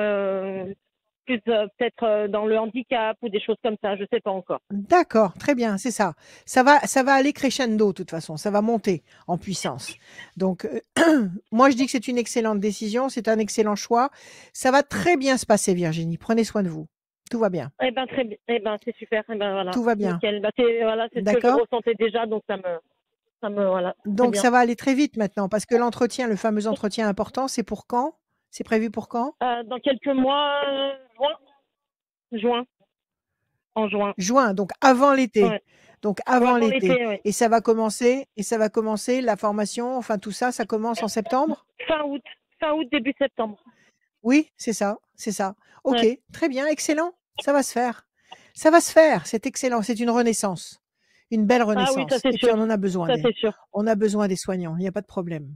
plus peut-être dans le handicap ou des choses comme ça. Je sais pas encore. D'accord, très bien, c'est ça. Ça va aller crescendo de toute façon, ça va monter en puissance. Donc, moi je dis que c'est une excellente décision, c'est un excellent choix. Ça va très bien se passer, Virginie. Prenez soin de vous. Tout va bien. Eh ben très bien. Eh ben c'est super. Eh ben voilà, Tout va bien. nickel. C'est ce que je D'accord? ressentais déjà, donc voilà, très Donc bien. ça va aller très vite maintenant parce que l'entretien, le fameux entretien important, c'est pour quand? C'est prévu pour quand? Dans quelques mois, juin, en juin. Juin, donc avant l'été. Ouais. Donc Ouais, avant avant l'été. l'été, ouais. Et ça va commencer la formation, enfin tout ça, ça commence en septembre? Fin août, début septembre. Oui, c'est ça, c'est ça. OK, Ouais. très bien, excellent, ça va se faire. Ça va se faire, c'est excellent, c'est une renaissance, une belle Ah oui, ça renaissance c'est et puis sûr. on en a besoin Ça c'est sûr. on a besoin des soignants, il y a pas de problème.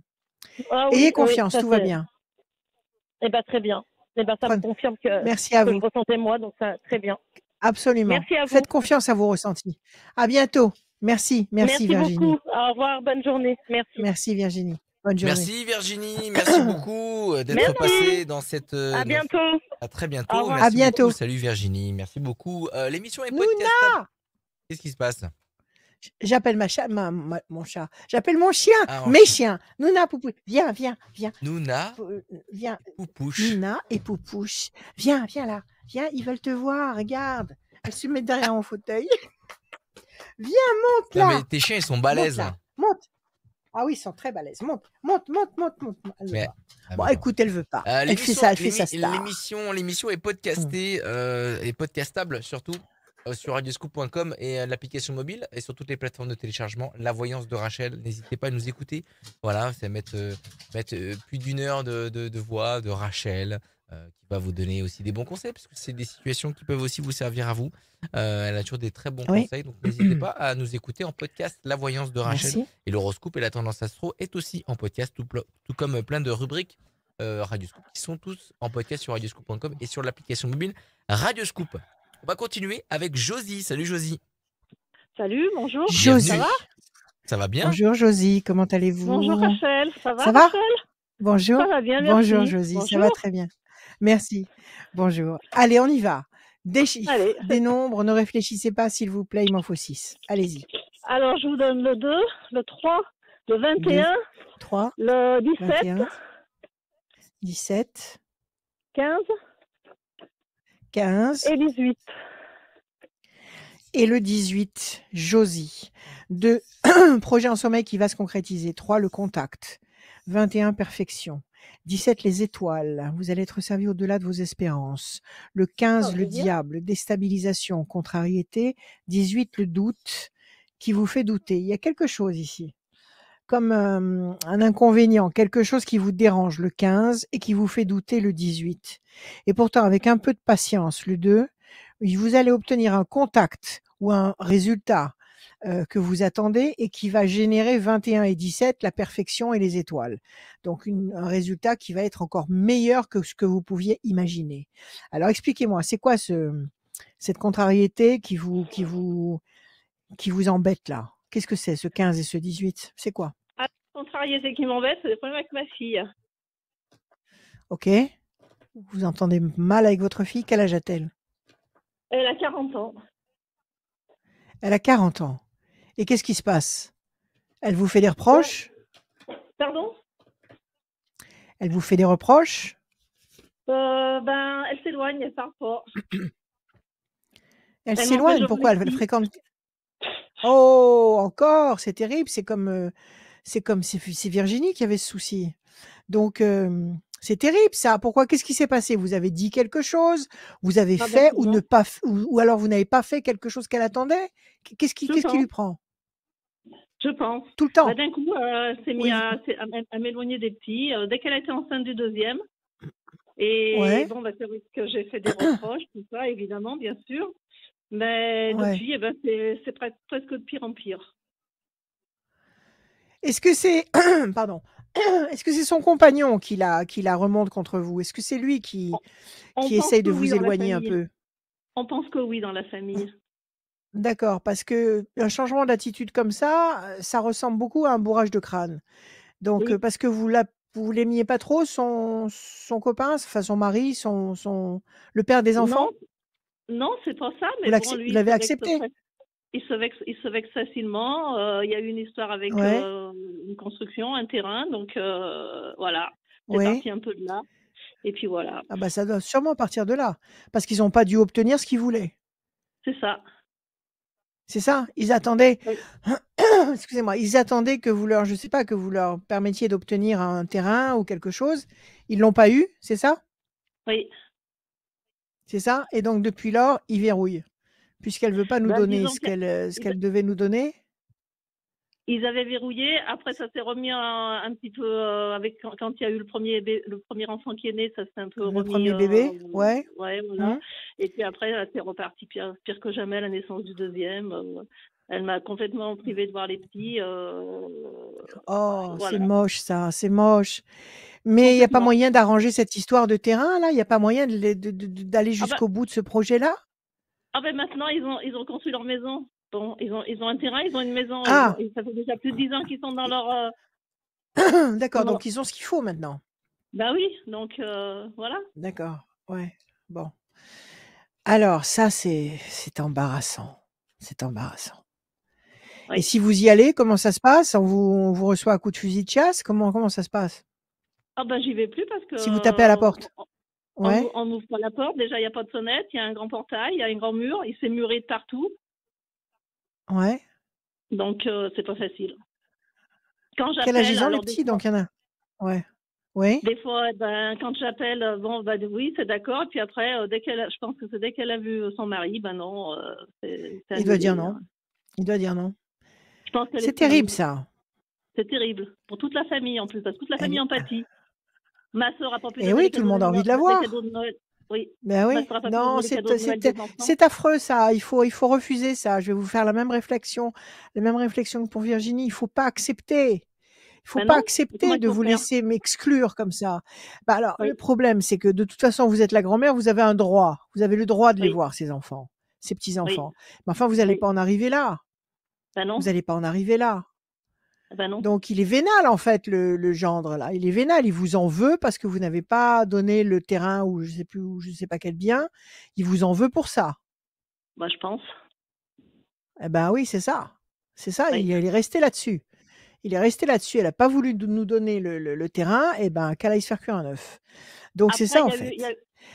Ah Ayez oui, confiance, ça tout va c'est. bien. Eh ben très bien. Eh ben ça me Prenez confirme Merci à que je vous, ressentais moi, donc ça très bien. absolument. Merci à vous. Faites confiance à vos ressentis. À bientôt. Merci, merci Merci beaucoup. Virginie. Au revoir, bonne journée. Merci. Merci Virginie. Bonne journée. Merci Virginie, merci beaucoup d'être Merci. passée dans cette. À bientôt. À très Au bientôt. revoir. À Merci beaucoup. bientôt. Salut Virginie. Merci beaucoup. L'émission est podcastable. Nouna! Qu'est-ce qui se passe? J'appelle mon chat. J'appelle mon chien, Ah, mes chiens. Nouna, Poupou, viens. Nouna, Viens, Poupouche. Nina et Poupouche. Viens là. Viens, ils veulent te voir. Regarde. Elle se met derrière mon fauteuil. Viens, monte Non, là. mais tes chiens, ils sont balèzes. Monte là. Monte. Ah oui, ils sont très balèzes. Monte. Elle veut Mais, pas. Bon, écoute, elle veut pas. Elle fait sa star. l'émission est podcastée et podcastable surtout sur radioscoop.com et l'application mobile et sur toutes les plateformes de téléchargement. La voyance de Rachel, n'hésitez pas à nous écouter. Voilà, c'est mettre plus d'une heure de voix de Rachel qui va vous donner aussi des bons conseils parce que c'est des situations qui peuvent aussi vous servir à vous. Elle a toujours des très bons Oui. conseils, donc n'hésitez pas à nous écouter en podcast. La voyance de Rachel. Merci. Et l'horoscope et la tendance astro est aussi en podcast, tout comme plein de rubriques Radioscoop qui sont tous en podcast sur radioscoop.com et sur l'application mobile Radioscoop. On va continuer avec Josie. Salut Josie. Salut, bonjour. Josie. Ça va? Ça va bien? Bonjour Josie, comment allez-vous? Bonjour Rachel. Ça va Ça va? Rachel? Bonjour. Ça va bien, merci. Bonjour Josie, ça va très bien. Merci. Bonjour. Allez, on y va. Des chiffres, Allez. des nombres, ne réfléchissez pas s'il vous plaît, il m'en faut 6. Allez-y. Alors, je vous donne le 2, le 3, le 21, 3, le 17, 21, 17, 15 15 et 18. et le 18, Josie. 2, projet en sommeil qui va se concrétiser. 3, le contact. 21, perfection. 17, les étoiles. Vous allez être servi au-delà de vos espérances. Le 15, le diable, déstabilisation, contrariété. 18, le doute qui vous fait douter. Il y a quelque chose ici, comme un inconvénient, quelque chose qui vous dérange, le 15, et qui vous fait douter, le 18. Et pourtant, avec un peu de patience, le 2, vous allez obtenir un contact ou un résultat que vous attendez et qui va générer 21 et 17, la perfection et les étoiles. Donc un résultat qui va être encore meilleur que ce que vous pouviez imaginer. Alors expliquez-moi, c'est quoi cette contrariété qui vous embête là? Qu'est-ce que c'est, ce 15 et ce 18? C'est quoi? Ah, contrariété qui m'embête, c'est des problèmes avec ma fille. Ok. Vous entendez mal avec votre fille? Quel âge a-t-elle? Elle a 40 ans. Elle a 40 ans. Et qu'est-ce qui se passe? Elle vous fait des reproches? Pardon? Elle vous fait des reproches? Elle s'éloigne, elle part pas. Elle Elle s'éloigne. m'empêche Pourquoi? de Elle fréquente. Oh, encore, c'est terrible. C'est Virginie qui avait ce souci. Donc, c'est terrible ça. Pourquoi? Qu'est-ce qui s'est passé? Vous avez dit quelque chose? Vous avez Ah, fait ou non, ne pas, ou alors vous n'avez pas fait quelque chose qu'elle attendait? Qu'est-ce qui lui prend? Je pense. Tout le temps. D'un coup, elle s'est mise Oui. à m'éloigner des petits. Dès qu'elle a été enceinte du deuxième. Et Ouais. bon, c'est vrai que j'ai fait des reproches, tout ça, évidemment, bien sûr. Mais Ouais. depuis, c'est presque de pire en pire. Est-ce que c'est, pardon, est-ce que c'est son compagnon qui la remonte contre vous? Est-ce que c'est lui qui On pense essaye que de oui vous dans la éloigner un famille. peu? On pense que oui dans la famille. D'accord, parce que un changement d'attitude comme ça ressemble beaucoup à un bourrage de crâne. Donc, Oui. parce que vous l'aimiez pas trop, son copain, enfin son mari, le père des enfants? Non, c'est pas ça, Vous mais bon, lui, vous l'avez accepté? il se vexe facilement. Il y a eu une histoire avec Ouais, une construction, un terrain, donc voilà, c'est ouais. parti un peu de là. Et puis voilà, Ah bah ça doit sûrement partir de là, parce qu'ils n'ont pas dû obtenir ce qu'ils voulaient. c'est ça. C'est ça? Ils attendaient, Oui. excusez-moi, ils attendaient que vous leur, je sais pas, que vous leur permettiez d'obtenir un terrain ou quelque chose. Ils l'ont pas eu, c'est ça? Oui. C'est ça? Et donc depuis lors, ils verrouillent, puisqu'elle veut pas nous donner Disons ce qu'elle devait nous donner. ils avaient verrouillé. Après, ça s'est remis un petit peu avec quand il y a eu le premier enfant qui est né, ça s'est un peu Le remis. premier bébé, ouais. Ouais, voilà. Mmh. Et puis après, là, c'est reparti pire que jamais à la naissance du deuxième. Elle m'a complètement privée de voir les petits. Oh, c'est Voilà, moche ça, c'est moche. Mais il y a pas complètement. moyen d'arranger cette histoire de terrain là? Il y a pas moyen d'aller Ah bah, jusqu'au bout de ce projet-là? maintenant, ils ont construit leur maison. Bon, ils ont un terrain, ils ont une maison. Ah! Ça fait déjà plus de 10 ans qu'ils sont dans leur. D'accord, donc ils ont ce qu'il faut maintenant. Bah oui, donc voilà. D'accord, ouais, bon. Alors ça, c'est embarrassant. C'est embarrassant. Et Oui. si vous y allez, comment ça se passe? On vous reçoit à coup de fusil de chasse? Comment ça se passe? Ah bah j'y vais plus parce que Si vous tapez à la porte? Ouais, on n'ouvre pas la porte. Déjà, il n'y a pas de sonnette, il y a un grand portail, il y a un grand mur, il s'est muré de partout. ouais. Donc, c'est pas facile. Quand Quel âge j'appelle, ils ont les alors petits? Donc il y en a, ouais. Oui? des fois, quand j'appelle, oui, c'est d'accord. Puis après, je pense que c'est dès qu'elle a vu son mari, non, c'est Il doit dire annulé. non. Il doit dire non. Je pense qu'elle C'est est soumise. terrible ça. C'est terrible. Pour toute la famille en plus, parce que toute la famille Elle en pâtit. Ma sœur n'a pas pu et donner oui, les tout le cadeaux de monde a envie Noël. de la Les voir. cadeaux de Noël. Oui. Ben Ma oui. sœur n'a pas pu Non, donner les cadeaux de Noël des enfants. c'est affreux ça. Il faut refuser ça. Je vais vous faire la même réflexion que pour Virginie. Il faut pas accepter. Il faut Ben pas non. Mais comment accepter il de faut vous faire? laisser m'exclure comme ça. Bah alors, Oui. le problème, c'est que de toute façon, vous êtes la grand-mère, vous avez un droit. Vous avez le droit de les Oui. voir, ces enfants, ces Oui. petits-enfants. Mais enfin, vous n'allez Oui. pas en arriver là. Ben Vous non. n'allez pas en arriver là. Ben non. Donc, il est vénal, en fait, le gendre, là. Il est vénal. Il vous en veut parce que vous n'avez pas donné le terrain ou je sais plus, ou je sais pas quel bien. Il vous en veut pour ça. Bah, je pense. Eh ben oui, c'est ça. C'est ça. Oui. Il est resté là-dessus. Il est resté là-dessus. Elle n'a pas voulu nous donner le terrain. Eh ben, qu'elle aille se faire cuire un œuf. Donc, c'est Après, ça, en fait.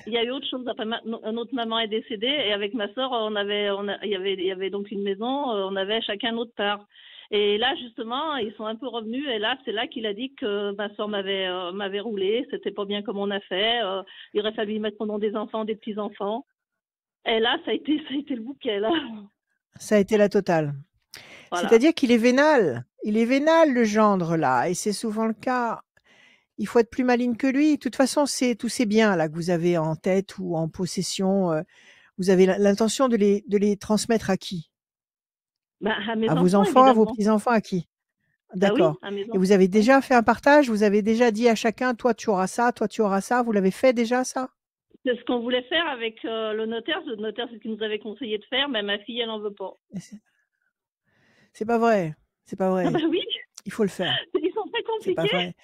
il y a eu autre chose. Après, notre maman est décédée et avec ma sœur, il y avait donc une maison. On avait chacun notre part. Et là, justement, ils sont un peu revenus. Et là, c'est là qu'il a dit que ma sœur m'avait roulé. C'était pas bien comme on a fait. Il aurait fallu y mettre pendant des enfants, des petits-enfants. Et là, ça a été le bouquet, là. Ça a été la totale. Voilà. C'est-à-dire qu'il est vénal. Il est vénal, le gendre, là. Et c'est souvent le cas. Il faut être plus maligne que lui. De toute façon, c'est tous ces biens là que vous avez en tête ou en possession. Vous avez l'intention de les transmettre à qui? Bah, à mes À vos enfants, enfants, à vos évidemment. petits-enfants, à qui? Bah oui, D'accord. à mes Et enfants. vous avez Ouais. déjà fait un partage? Vous avez déjà dit à chacun: «Toi, tu auras ça, toi, tu auras ça». Vous l'avez fait déjà ça? C'est ce qu'on voulait faire avec le notaire. Le notaire, c'est ce qu'il nous avait conseillé de faire, mais ma fille, elle en veut pas. Et c'est pas vrai, c'est pas Ah bah vrai. oui, Il faut le faire. ils sont très C'est pas compliqués. vrai.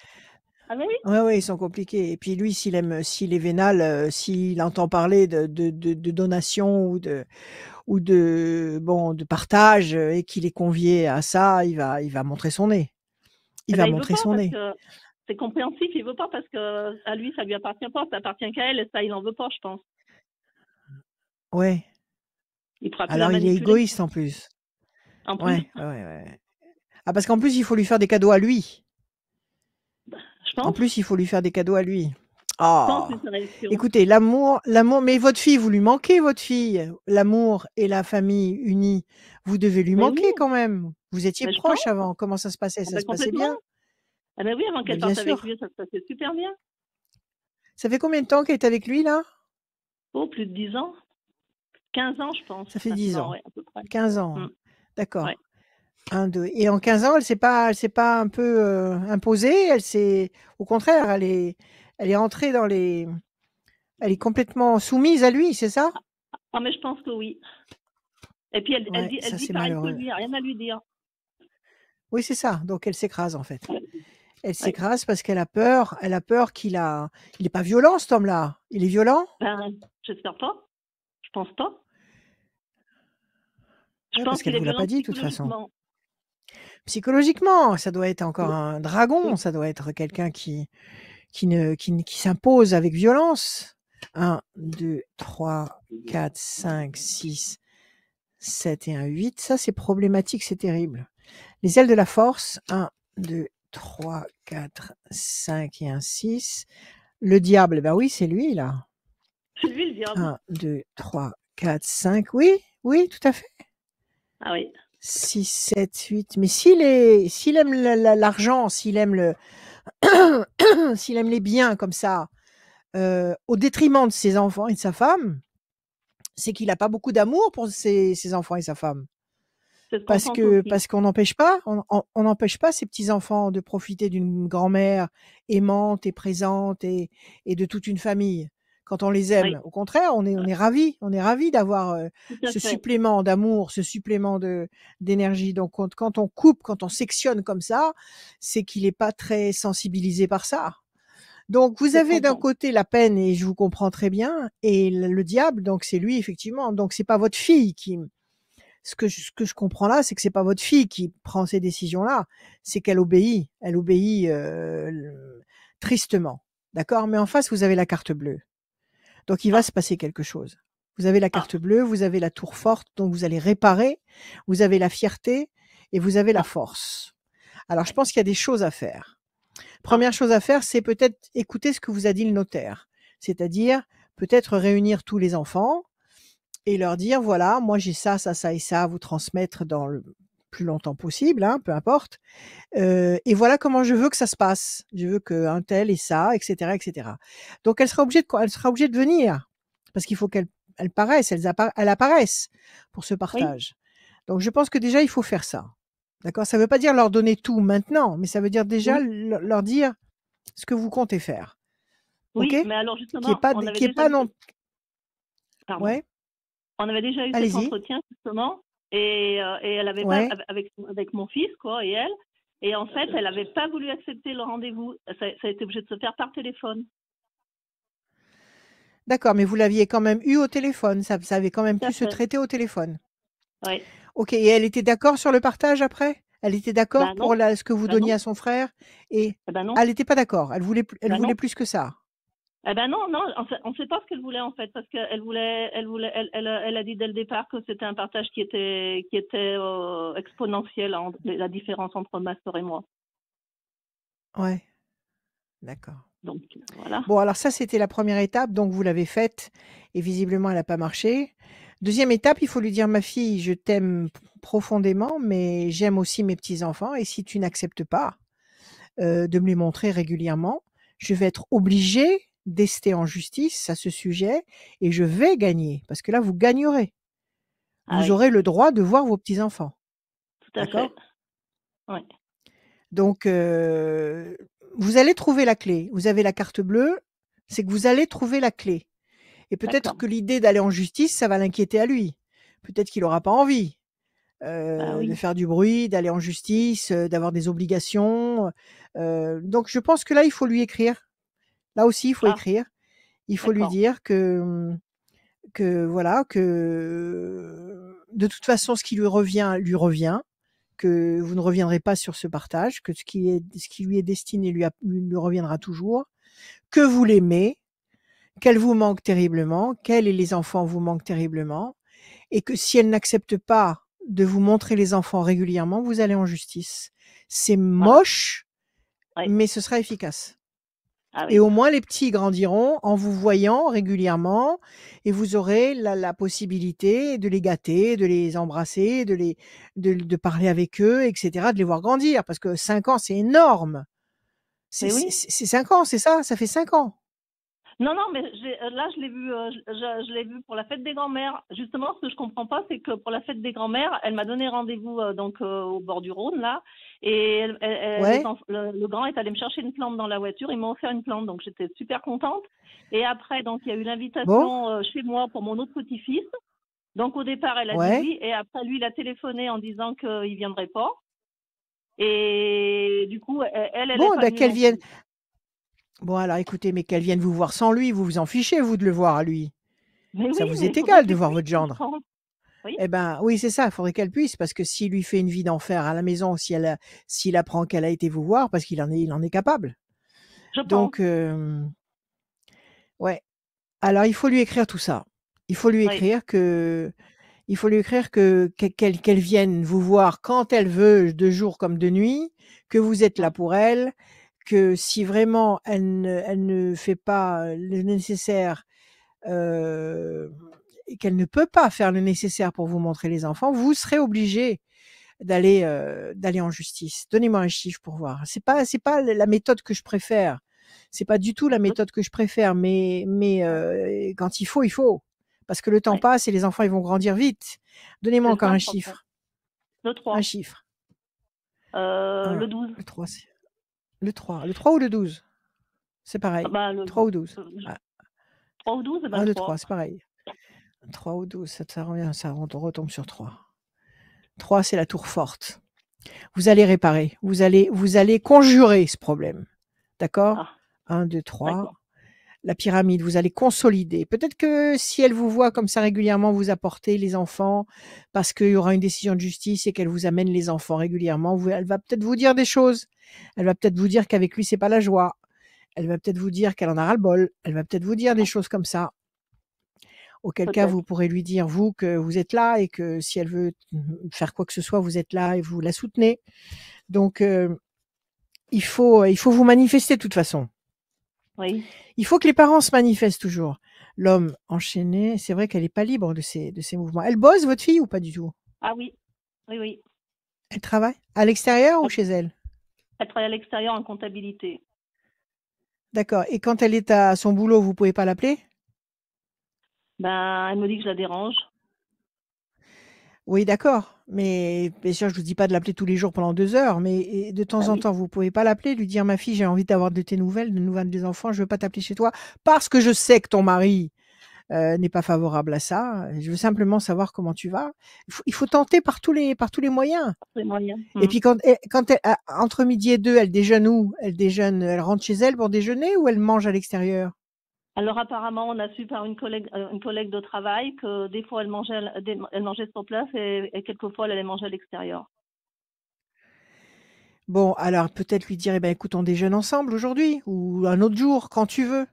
Ah bah oui. Ouais, ouais, ils sont compliqués et puis lui, s'il est vénal, s'il entend parler de donation ou de partage, et qu'il est convié à ça, il va montrer son nez. Il Eh va ben, il veut montrer pas son parce nez. que c'est compréhensif. Il veut pas parce que à lui, ça lui appartient pas. Ça appartient qu'à elle et ça, il en veut pas, je pense. Ouais, Il pourra plus la alors il est manipuler. égoïste en plus. En plus, Ouais, ouais, ouais, ouais. Ah parce qu'en plus, il faut lui faire des cadeaux à lui. je En pense. plus, il faut lui faire des cadeaux à lui. Je pense que Ah! c'est sa réaction. Écoutez, l'amour mais votre fille, vous lui manquez votre fille. L'amour et la famille unie, vous devez lui Mais oui, manquer quand même. Vous étiez mais je pense. proches avant. Comment ça se passait? Ah Ça ben, se passait complètement. bien? Ah ben oui, avant Beh, qu'elle bien parte avec sûr. lui, ça se passait super bien. Ça fait combien de temps qu'elle est avec lui là? Oh, plus de 10 ans. 15 ans, je pense, Ça fait 10 maintenant, ans. ouais, à peu près. 15 ans, Mm. hein. D'accord. Ouais. 1, 2 et en 15 ans, elle s'est pas un peu, imposée? Au contraire, elle est entrée elle est complètement soumise à lui, c'est ça? Ah, mais je pense que oui. Et puis Ouais, elle ça dit c'est pareil que malheureux. lui, rien à lui dire. Oui, c'est ça, donc elle s'écrase en fait. Elle Ouais. s'écrase parce qu'elle a peur il est pas violent cet homme-là? Il est violent? Ben, j'espère pas. Je pense pas. Je Ouais, pense parce qu'il qu'elle est vous l'a violent pas dit de toute façon. psychologiquement. Psychologiquement, ça doit être encore un dragon, Oui. ça doit être quelqu'un qui s'impose avec violence. 1, 2, 3, 4, 5, 6, 7 et un 8. Ça, c'est problématique, c'est terrible. Les ailes de la force. 1, 2, 3, 4, 5 et un 6. Le diable, ben oui, c'est lui, là. C'est lui le diable. 1, 2, 3, 4, 5. Oui, oui, tout à fait. Ah oui. 6, 7, 8. Mais s'il aime l'argent, s'il aime s'il aime les biens comme ça, au détriment de ses enfants et de sa femme, c'est qu'il a pas beaucoup d'amour pour ses enfants et sa femme. C'est ce qu'on Parce pense que aussi. parce qu'on n'empêche pas on n'empêche pas ces petits enfants de profiter d'une grand-mère aimante et présente et de toute une famille, quand on les Oui, aime. Au contraire, on est ravis d'avoir, tout à ce fait. supplément d'amour, ce supplément d'énergie. Donc quand on coupe, quand on sectionne comme ça, c'est qu'il est pas très sensibilisé par ça. Donc vous C'est ce avez qu'on d'un pense. côté la peine et je vous comprends très bien et le diable, donc c'est lui effectivement. Donc c'est pas votre fille qui ce que je comprends là, c'est que c'est pas votre fille qui prend ces décisions-là, c'est qu'elle obéit. Elle obéit, tristement. D'accord? Mais en face, vous avez la carte bleue. Donc il va Ah, se passer quelque chose. Vous avez la ah, carte bleue, vous avez la tour forte, donc vous allez réparer, vous avez la fierté et vous avez la ah, force. Alors je pense qu'il y a des choses à faire. ah. Première chose à faire, c'est peut-être écouter ce que vous a dit le notaire. C'est-à-dire, peut-être réunir tous les enfants et leur dire: «Voilà, moi j'ai ça, ça, ça et ça à vous transmettre dans le plus longtemps possible, hein, peu importe. Et voilà comment je veux que ça se passe. Je veux qu'un tel ait ça, et cetera, et cetera». Donc elle sera obligée de venir parce qu'il faut qu'elles paraissent, elles apparaissent pour ce Oui, partage. Donc je pense que déjà il faut faire ça. D'accord? Ça veut pas dire leur donner tout maintenant, mais ça veut dire déjà oui, leur dire ce que vous comptez faire. OK? oui. Mais alors Qu'il y ait justement, pas on d avait qu'il y ait déjà pas eu non pardon. ouais, On avait déjà eu cet allez-y. entretien justement et elle avait pas Ouais. avec mon fils quoi et elle et en fait, elle avait pas voulu accepter le rendez-vous. Ça a été obligé de se faire par téléphone. D'accord, mais vous l'aviez quand même eu au téléphone, ça avait quand même Tout à pu se fait. traiter au téléphone? Oui. OK et elle était d'accord sur le partage après? Elle était d'accord Ben non, pour la ce que vous ben donniez non, à son frère et eh ben non, elle était pas d'accord? Elle ben voulait non. plus que ça? Eh ben non, non, on sait pas ce qu'elle voulait en fait, parce qu'elle voulait, elle a dit dès le départ que c'était un partage qui était exponentiel, la différence entre ma sœur et moi. Ouais, d'accord. Donc voilà. Bon alors ça, c'était la première étape, donc vous l'avez faite et visiblement elle a pas marché. Deuxième étape, il faut lui dire: «Ma fille, je t'aime profondément, mais j'aime aussi mes petits-enfants et si tu n'acceptes pas de me les montrer régulièrement. Je vais être obligée d'ester en justice à ce sujet et je vais gagner, parce que là, vous gagnerez. Ah Vous oui, aurez le droit de voir vos petits-enfants. à fait. D'accord? Ouais. Donc, vous allez trouver la clé. Vous avez la carte bleue, c'est que vous allez trouver la clé. Et peut-être D'accord. que l'idée d'aller en justice, ça va l'inquiéter à lui. Peut-être qu'il aura pas envie, Bah de oui. faire du bruit, d'aller en justice, d'avoir des obligations. Donc je pense que là, il faut lui écrire. Là aussi, il faut Ah, écrire. Il faut lui d'accord. dire que voilà, que de toute façon, ce qui lui revient, que vous ne reviendrez pas sur ce partage, que ce qui lui est destiné lui reviendra toujours, que vous l'aimez, qu'elle vous manque terriblement, qu'elle et les enfants vous manquent terriblement, et que si elle n'accepte pas de vous montrer les enfants régulièrement, vous allez en justice. C'est Voilà. moche, Ouais. mais ce sera efficace. Ah Et oui. au moins les petits grandiront en vous voyant régulièrement et vous aurez la possibilité de les gâter, de les embrasser, de parler avec eux, et cetera, de les voir grandir parce que 5 ans, c'est énorme. Mais oui. C'est 5 ans, c'est ça? Ça fait 5 ans? Non, non, mais là, je l'ai vu, je l'ai vu pour la fête des grands-mères. Justement, ce que je comprends pas, c'est que pour la fête des grands-mères, elle m'a donné rendez-vous au bord du Rhône, là, et Ouais? le grand est allé me chercher une plante dans la voiture. Ils m'ont offert une plante, donc j'étais super contente. Et après, donc, il y a eu Bon? l'invitation chez moi pour mon autre petit-fils. Donc, au départ, elle a dit Ouais? oui, et après, lui, il a téléphoné en disant qu'il viendrait pas. Et du coup, elle Bon, est eh pas ben, venue qu'elle non vienne. plus. Bon, alors écoutez, mais qu'elle vienne vous voir sans lui, vous vous en fichez, vous, de le voir à lui. Mais Ça oui, vous mais est il faudrait égal de qu'elle voir puisse, votre je gendre. pense. Oui, Eh ben, oui, c'est ça, il faudrait qu'elle puisse, parce que s'il lui fait une vie d'enfer à la maison, s'il apprend qu'elle a été vous voir, parce il en est capable. je pense. Donc, ouais. Alors, il faut lui écrire tout ça. Il faut lui Oui, écrire qu'elle vienne vous voir quand elle veut, de jour comme de nuit, que vous êtes là mm, pour elle, que si vraiment elle ne fait pas le nécessaire, heu, et qu'elle ne peut pas faire le nécessaire pour vous montrer les enfants, vous serez obligés d'aller en justice. Donnez-moi un chiffre pour voir. C'est pas la méthode que je préfère. C'est pas du tout la le- méthode que je préfère, mais quand il faut. Parce que le temps ouais, passe et les enfants, ils vont grandir vite. Donnez-moi c'est encore ça le un problème. chiffre. Le Un 3, chiffre. le 1, 12. le 3, le 3. Le 3 ou le 12? C'est Ah pareil. bah, 3 ou 12? euh, Ah, 3 ou 12, eh ben 1, le 2, 3. 3, c'est pareil. 3 ou 12, ça revient, on retombe sur 3. 3, c'est la tour forte. Vous allez réparer. Vous allez conjurer ce problème. D'accord? Ah, 1, 2, 3. d'accord. La pyramide, vous allez consolider. Peut-être que si elle vous voit comme ça régulièrement vous apporter les enfants, parce qu'il y aura une décision de justice et qu'elle vous amène les enfants régulièrement, elle va peut-être vous dire des choses. Elle va peut-être vous dire qu'avec lui, c'est pas la joie. Elle va peut-être vous dire qu'elle en a ras-le-bol. Elle va peut-être vous dire des Ah, choses comme ça. Auquel cas, peut-être. vous pourrez lui dire, vous, que vous êtes là et que si elle veut faire quoi que ce soit, vous êtes là et vous la soutenez. Donc, il faut vous manifester de toute façon. Oui. Il faut que les parents se manifestent toujours. L'homme enchaîné, c'est vrai qu'elle est pas libre de ses mouvements. Elle bosse, votre fille, ou pas du tout? Ah oui, oui, oui. Elle travaille? À l'extérieur ou Elle, chez elle? elle travaille à l'extérieur en comptabilité. D'accord. Et quand elle est à son boulot, vous pouvez pas l'appeler? Ben, elle me dit que je la dérange. Oui, d'accord. Mais bien sûr, je vous dis pas de l'appeler tous les jours pendant 2 heures, mais de Bah temps en oui. temps, vous pouvez pas l'appeler, lui dire: «Ma fille, j'ai envie d'avoir de tes nouvelles, de nouvelles des enfants, je veux pas t'appeler chez toi parce que je sais que ton mari n'est pas favorable à ça. Je veux simplement savoir comment tu vas». Il faut tenter par tous les moyens. C'est moyen. Et puis quand elle, entre midi et 2, elle déjeune où? Elle déjeune, elle rentre chez elle pour déjeuner ou elle mange à l'extérieur? Alors apparemment, on a su par une collègue de travail que des fois elle mangeait sur place et quelquefois elle allait manger à l'extérieur. Bon, alors peut-être lui dire: «Eh ben, écoute, on déjeune ensemble aujourd'hui ou un autre jour, quand tu veux».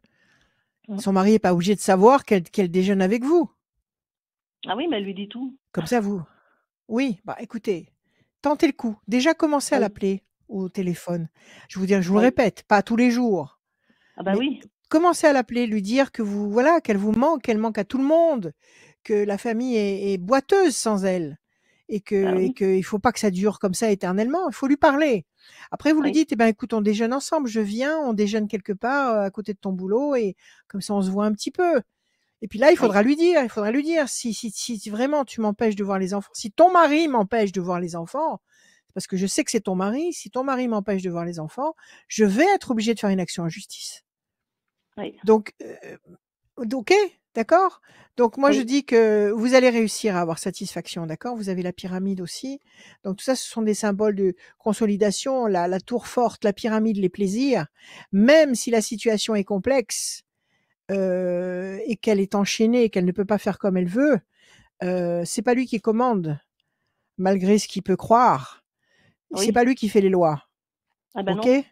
Mm. Son mari est pas obligé de savoir qu'elle déjeune avec vous. Ah oui, mais elle lui dit tout. Comme ça, vous oui, bah, écoutez, tentez le coup. Déjà commencez à Oui, l'appeler au téléphone. Je vous le oui. répète, pas tous les jours, Ah bah mais oui, commencez à l'appeler, lui dire que vous voilà, qu'elle vous manque, qu'elle manque à tout le monde, que la famille est boiteuse sans elle bah et oui, qu'il faut pas que ça dure comme ça éternellement. Il faut lui parler. Après, vous lui oui, dites: «Eh ben, écoute, on déjeune ensemble, je viens, on déjeune quelque part, à côté de ton boulot et comme ça, on se voit un petit peu». Et puis là, oui, il faudra lui dire: Si vraiment tu m'empêches de voir les enfants, si ton mari m'empêche de voir les enfants, parce que je sais que c'est ton mari. Si ton mari m'empêche de voir les enfants, je vais être obligée de faire une action en justice. Oui. Donc, OK, d'accord? Donc moi, je Oui. dis que vous allez réussir à avoir satisfaction, d'accord? Vous avez la pyramide aussi. Donc tout ça, ce sont des symboles de consolidation, la tour forte, la pyramide, les plaisirs. Même si la situation est complexe, et qu'elle est enchaînée et qu'elle ne peut pas faire comme elle veut, c'est pas lui qui commande, malgré ce qu'il peut croire. C'est Oui. pas lui qui fait les lois, Ah ben OK? non.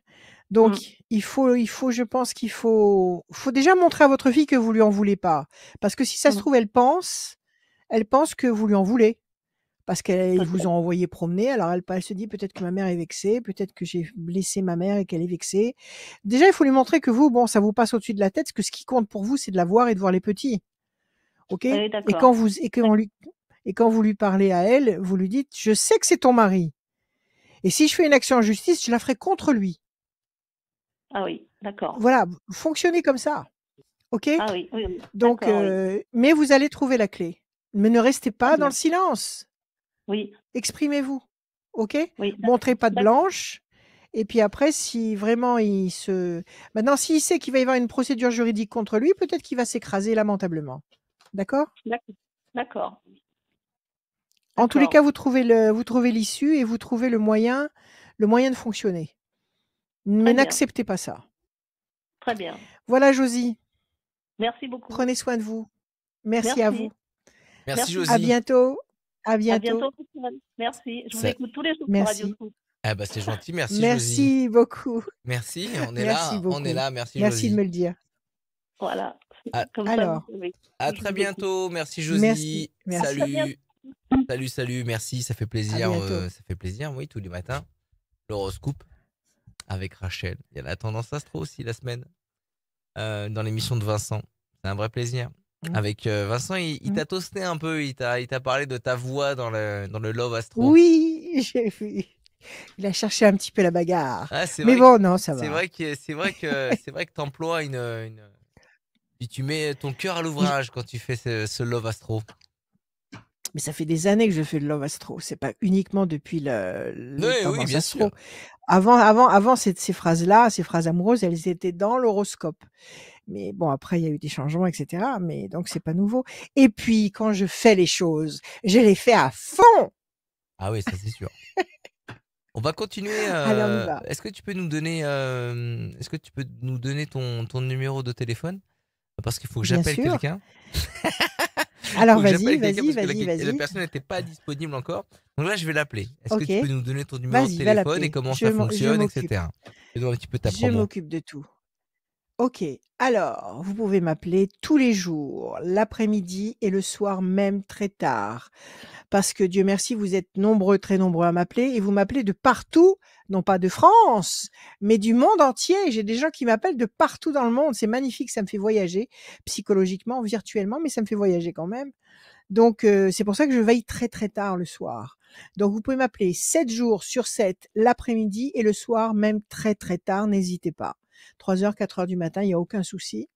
Donc Mm. il faut je pense qu'il faut déjà montrer à votre fille que vous lui en voulez pas. Parce que si ça se Mm. trouve, elle pense que vous lui en voulez. Parce qu'ils vous Peut-être. ont envoyé promener, alors elle se dit: «Peut-être que ma mère est vexée, peut-être que j'ai blessé ma mère et qu'elle est vexée». Déjà, il faut lui montrer que vous, bon, ça vous passe au-dessus de la tête, que ce qui compte pour vous, c'est de la voir et de voir les petits. OK? Oui, Et d'accord. quand vous lui parlez à elle, vous lui dites: «Je sais que c'est ton mari et si je fais une action en justice, je la ferai contre lui». Ah oui, d'accord. Voilà, fonctionnez comme ça, OK? Ah oui, oui, oui. Donc D'accord, oui. mais vous allez trouver la clé. Mais ne restez Très pas dans bien. le silence. Oui, Exprimez-vous, OK? oui, Montrez patte d'accord. blanche et puis après si vraiment maintenant s'il sait qu'il va y avoir une procédure juridique contre lui, peut-être qu'il va s'écraser lamentablement. D'accord? D'accord. D'accord. En tous les D'accord. cas, vous trouvez l'issue et vous trouvez le moyen de fonctionner. Mais Très bien. n'acceptez pas ça. Très bien. Voilà Josie, Merci beaucoup. prenez soin de vous. Merci à Merci. vous. Merci Merci À Josie. beaucoup. bientôt. À À bientôt. bientôt. Merci. Je vous Ça... écoute tous les jours sur Radio Merci. Scoop. Ah bah c'est gentil, merci Josie. Merci beaucoup. Merci, Merci on est beaucoup. là, merci Merci de Josie. me le dire. Voilà. À, Comme ça, vous Alors, savez. à Je très vous écoute. bientôt, merci merci, Josie. À très merci. bientôt. Salut, salut, merci, ça fait À plaisir, bientôt. oui, tous les matins. L'horoscope avec Rachel. Il y a la tendance astro aussi la semaine, dans l'émission de Vincent. C'est un vrai plaisir. Mmh. Avec Vincent, il Mmh. t'a toasté un peu, il t'a parlé de ta voix dans le Love Astro. Oui, j'ai vu. Il a cherché un petit peu la bagarre. Ah, c'est Mais vrai bon, non, ça va. c'est vrai que t'emploies tu mets ton cœur à J l'ouvrage quand tu fais ce Love Astro. Mais ça fait des années que je fais le Love Astro. C'est pas uniquement depuis Oui, les oui, tendances bien sûr. astro. Avant ces phrases-là, ces phrases amoureuses, elles étaient dans l'horoscope. Mais bon, après, il y a eu des changements, etc. Mais donc, c'est pas nouveau. Et puis, quand je fais les choses, je les fais à fond. Ah oui, ça c'est sûr. On va continuer. Allez, on y va. Est-ce que tu peux nous donner, ton numéro de téléphone? Parce qu'il faut que Bien j'appelle sûr. quelqu'un. Alors, Faut que j'appelle vas-y, quelqu'un vas-y, parce que vas-y, la vas-y. personne n'était pas disponible encore. Donc là, je vais l'appeler. Est-ce que OK. tu peux nous donner ton numéro de Vas-y, va téléphone et l'appeler. comment Je ça je fonctionne, m'occupe. etc. Fais-nous un petit peu ta Je promo. m'occupe de tout. OK. Alors, vous pouvez m'appeler tous les jours, l'après-midi et le soir même très tard. Parce que Dieu merci, vous êtes nombreux, très nombreux à m'appeler et vous m'appelez de partout, non pas de France, mais du monde entier. J'ai des gens qui m'appellent de partout dans le monde. C'est magnifique, ça me fait voyager psychologiquement, virtuellement, mais ça me fait voyager quand même. Donc, c'est pour ça que je veille très, très tard le soir. Donc, vous pouvez m'appeler 7 jours sur 7 l'après-midi et le soir même très, très tard, n'hésitez pas. 3h, 4h du matin, il y a aucun souci.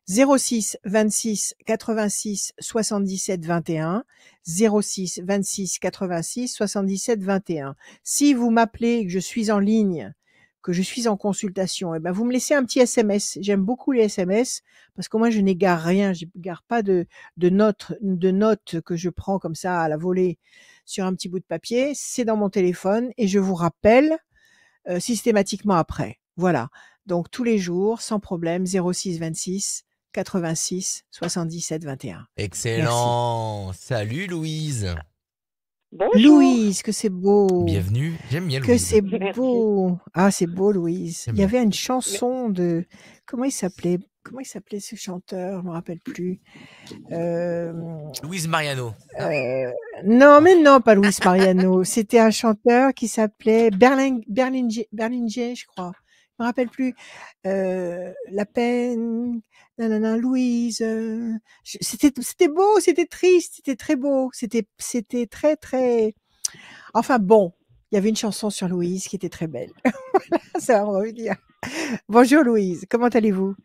06 26 86 77 21, 06 26 86 77 21. Si vous m'appelez et que je suis en ligne, que je suis en consultation, eh ben vous me laissez un petit SMS. J'aime beaucoup les SMS parce que moi je n'égare rien, je n'égare pas de notes que je prends comme ça à la volée sur un petit bout de papier. C'est dans mon téléphone et je vous rappelle systématiquement après. Voilà. Donc tous les jours, sans problème, 06 26 86 77 21. Merci. Excellent. Salut Louise. Bonjour. Louise, que c'est beau. Bienvenue. J'aime bien Que Louise. c'est Merci. beau. Ah, c'est beau, Louise. J'aime Il y bien. avait une chanson de... Comment il s'appelait ce chanteur? Je me rappelle plus. Louise Mariano. Ah, Non, mais non, pas Luis Mariano. C'était un chanteur qui s'appelait Berlinger, je crois. Je me rappelle plus. La peine, nanana, Louise. C'était beau, c'était triste, c'était très beau, c'était très très. Enfin bon, il y avait une chanson sur Louise qui était très belle. Voilà, ça va me revenir. Bonjour Louise, comment allez-vous?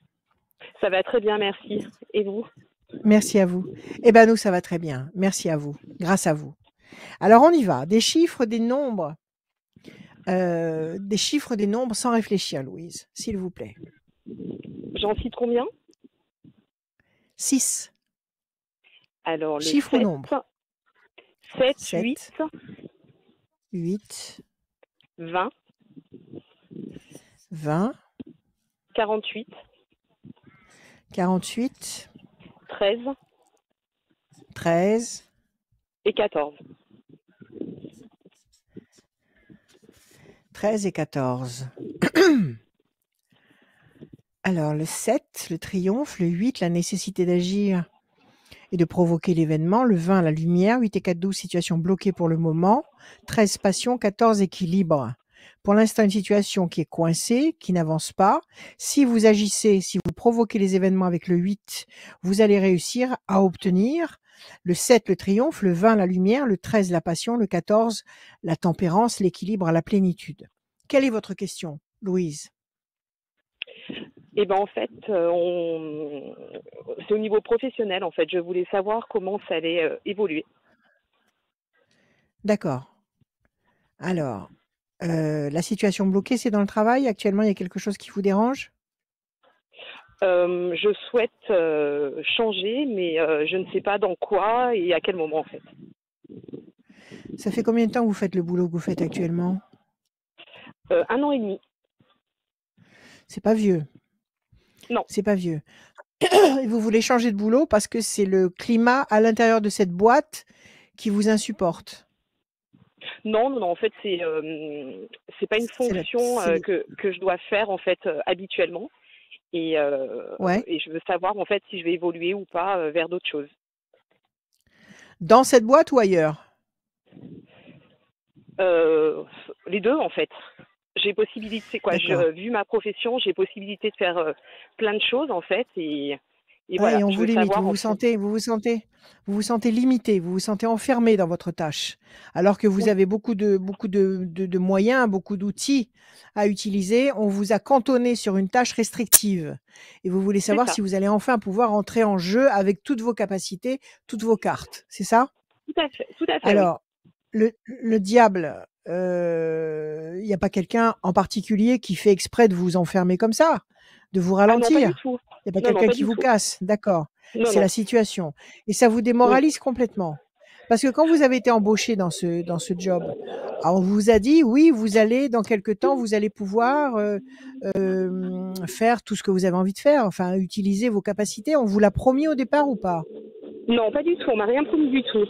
Ça va très bien, merci. Et vous? Merci à vous. Eh ben nous, ça va très bien. Merci à vous. Grâce à vous. Alors on y va. Des chiffres, des nombres. Des chiffres, des nombres sans réfléchir, Louise, s'il vous plaît. J'en cite combien? 6. Alors, le Chiffre ou 7, nombre? 7, 7, 8, 8, 20, 20, 48, 48, 13 13 et 14. 13 et 14. Alors, le 7, le triomphe, le 8, la nécessité d'agir et de provoquer l'événement, le 20, la lumière, 8 et 4, 12, situation bloquée pour le moment, 13, passion, 14, équilibre. Pour l'instant, une situation qui est coincée, qui n'avance pas. Si vous agissez, si vous provoquez les événements avec le 8, vous allez réussir à obtenir le 7, le triomphe, le 20, la lumière, le 13, la passion, le 14, la tempérance, l'équilibre, la plénitude. Quelle est votre question, Louise? Et ben en fait, c'est au niveau professionnel. En fait, je voulais savoir comment ça allait évoluer. D'accord. Alors, la situation bloquée, c'est dans le travail? Actuellement, il y a quelque chose qui vous dérange? Je souhaite changer, mais je ne sais pas dans quoi et à quel moment en fait. Ça fait combien de temps que vous faites le boulot que vous faites actuellement? 1 an et demi. C'est pas vieux. Non. C'est pas vieux. Et vous voulez changer de boulot parce que c'est le climat à l'intérieur de cette boîte qui vous insupporte. Non, en fait, c'est pas une C'est la- fonction c'est le- que je dois faire en fait habituellement. Et Ouais. je veux savoir en fait si je vais évoluer ou pas vers d'autres choses. Dans cette boîte ou ailleurs? Les deux en fait. J'ai possibilité, quoi. D'accord. Vu ma profession, j'ai possibilité de faire plein de choses en fait. Et Ouais, voilà, et on je vous veux limite. savoir Vous en vous fait. sentez limité. Vous vous sentez enfermé dans votre tâche, alors que vous Oui, avez beaucoup de moyens, beaucoup d'outils à utiliser. On vous a cantonné sur une tâche restrictive, et vous voulez c'est savoir ça. si vous allez enfin pouvoir entrer en jeu avec toutes vos capacités, toutes vos cartes. C'est ça? Tout à fait, oui. Alors, le diable, il n'y a pas quelqu'un en particulier qui fait exprès de vous enfermer comme ça, de vous Ah non, pas du ralentir? tout. Il n'y a pas Non, quelqu'un pas qui du vous tout. casse? D'accord. Non, C'est non. la situation et ça vous Oui, démoralise complètement. Parce que quand vous avez été embauché dans ce job, alors on vous a dit: «Oui, vous allez dans quelque temps, vous allez pouvoir, faire tout ce que vous avez envie de faire, enfin utiliser vos capacités». On vous l'a promis au départ ou pas? non, pas du tout. On m'a rien promis du tout.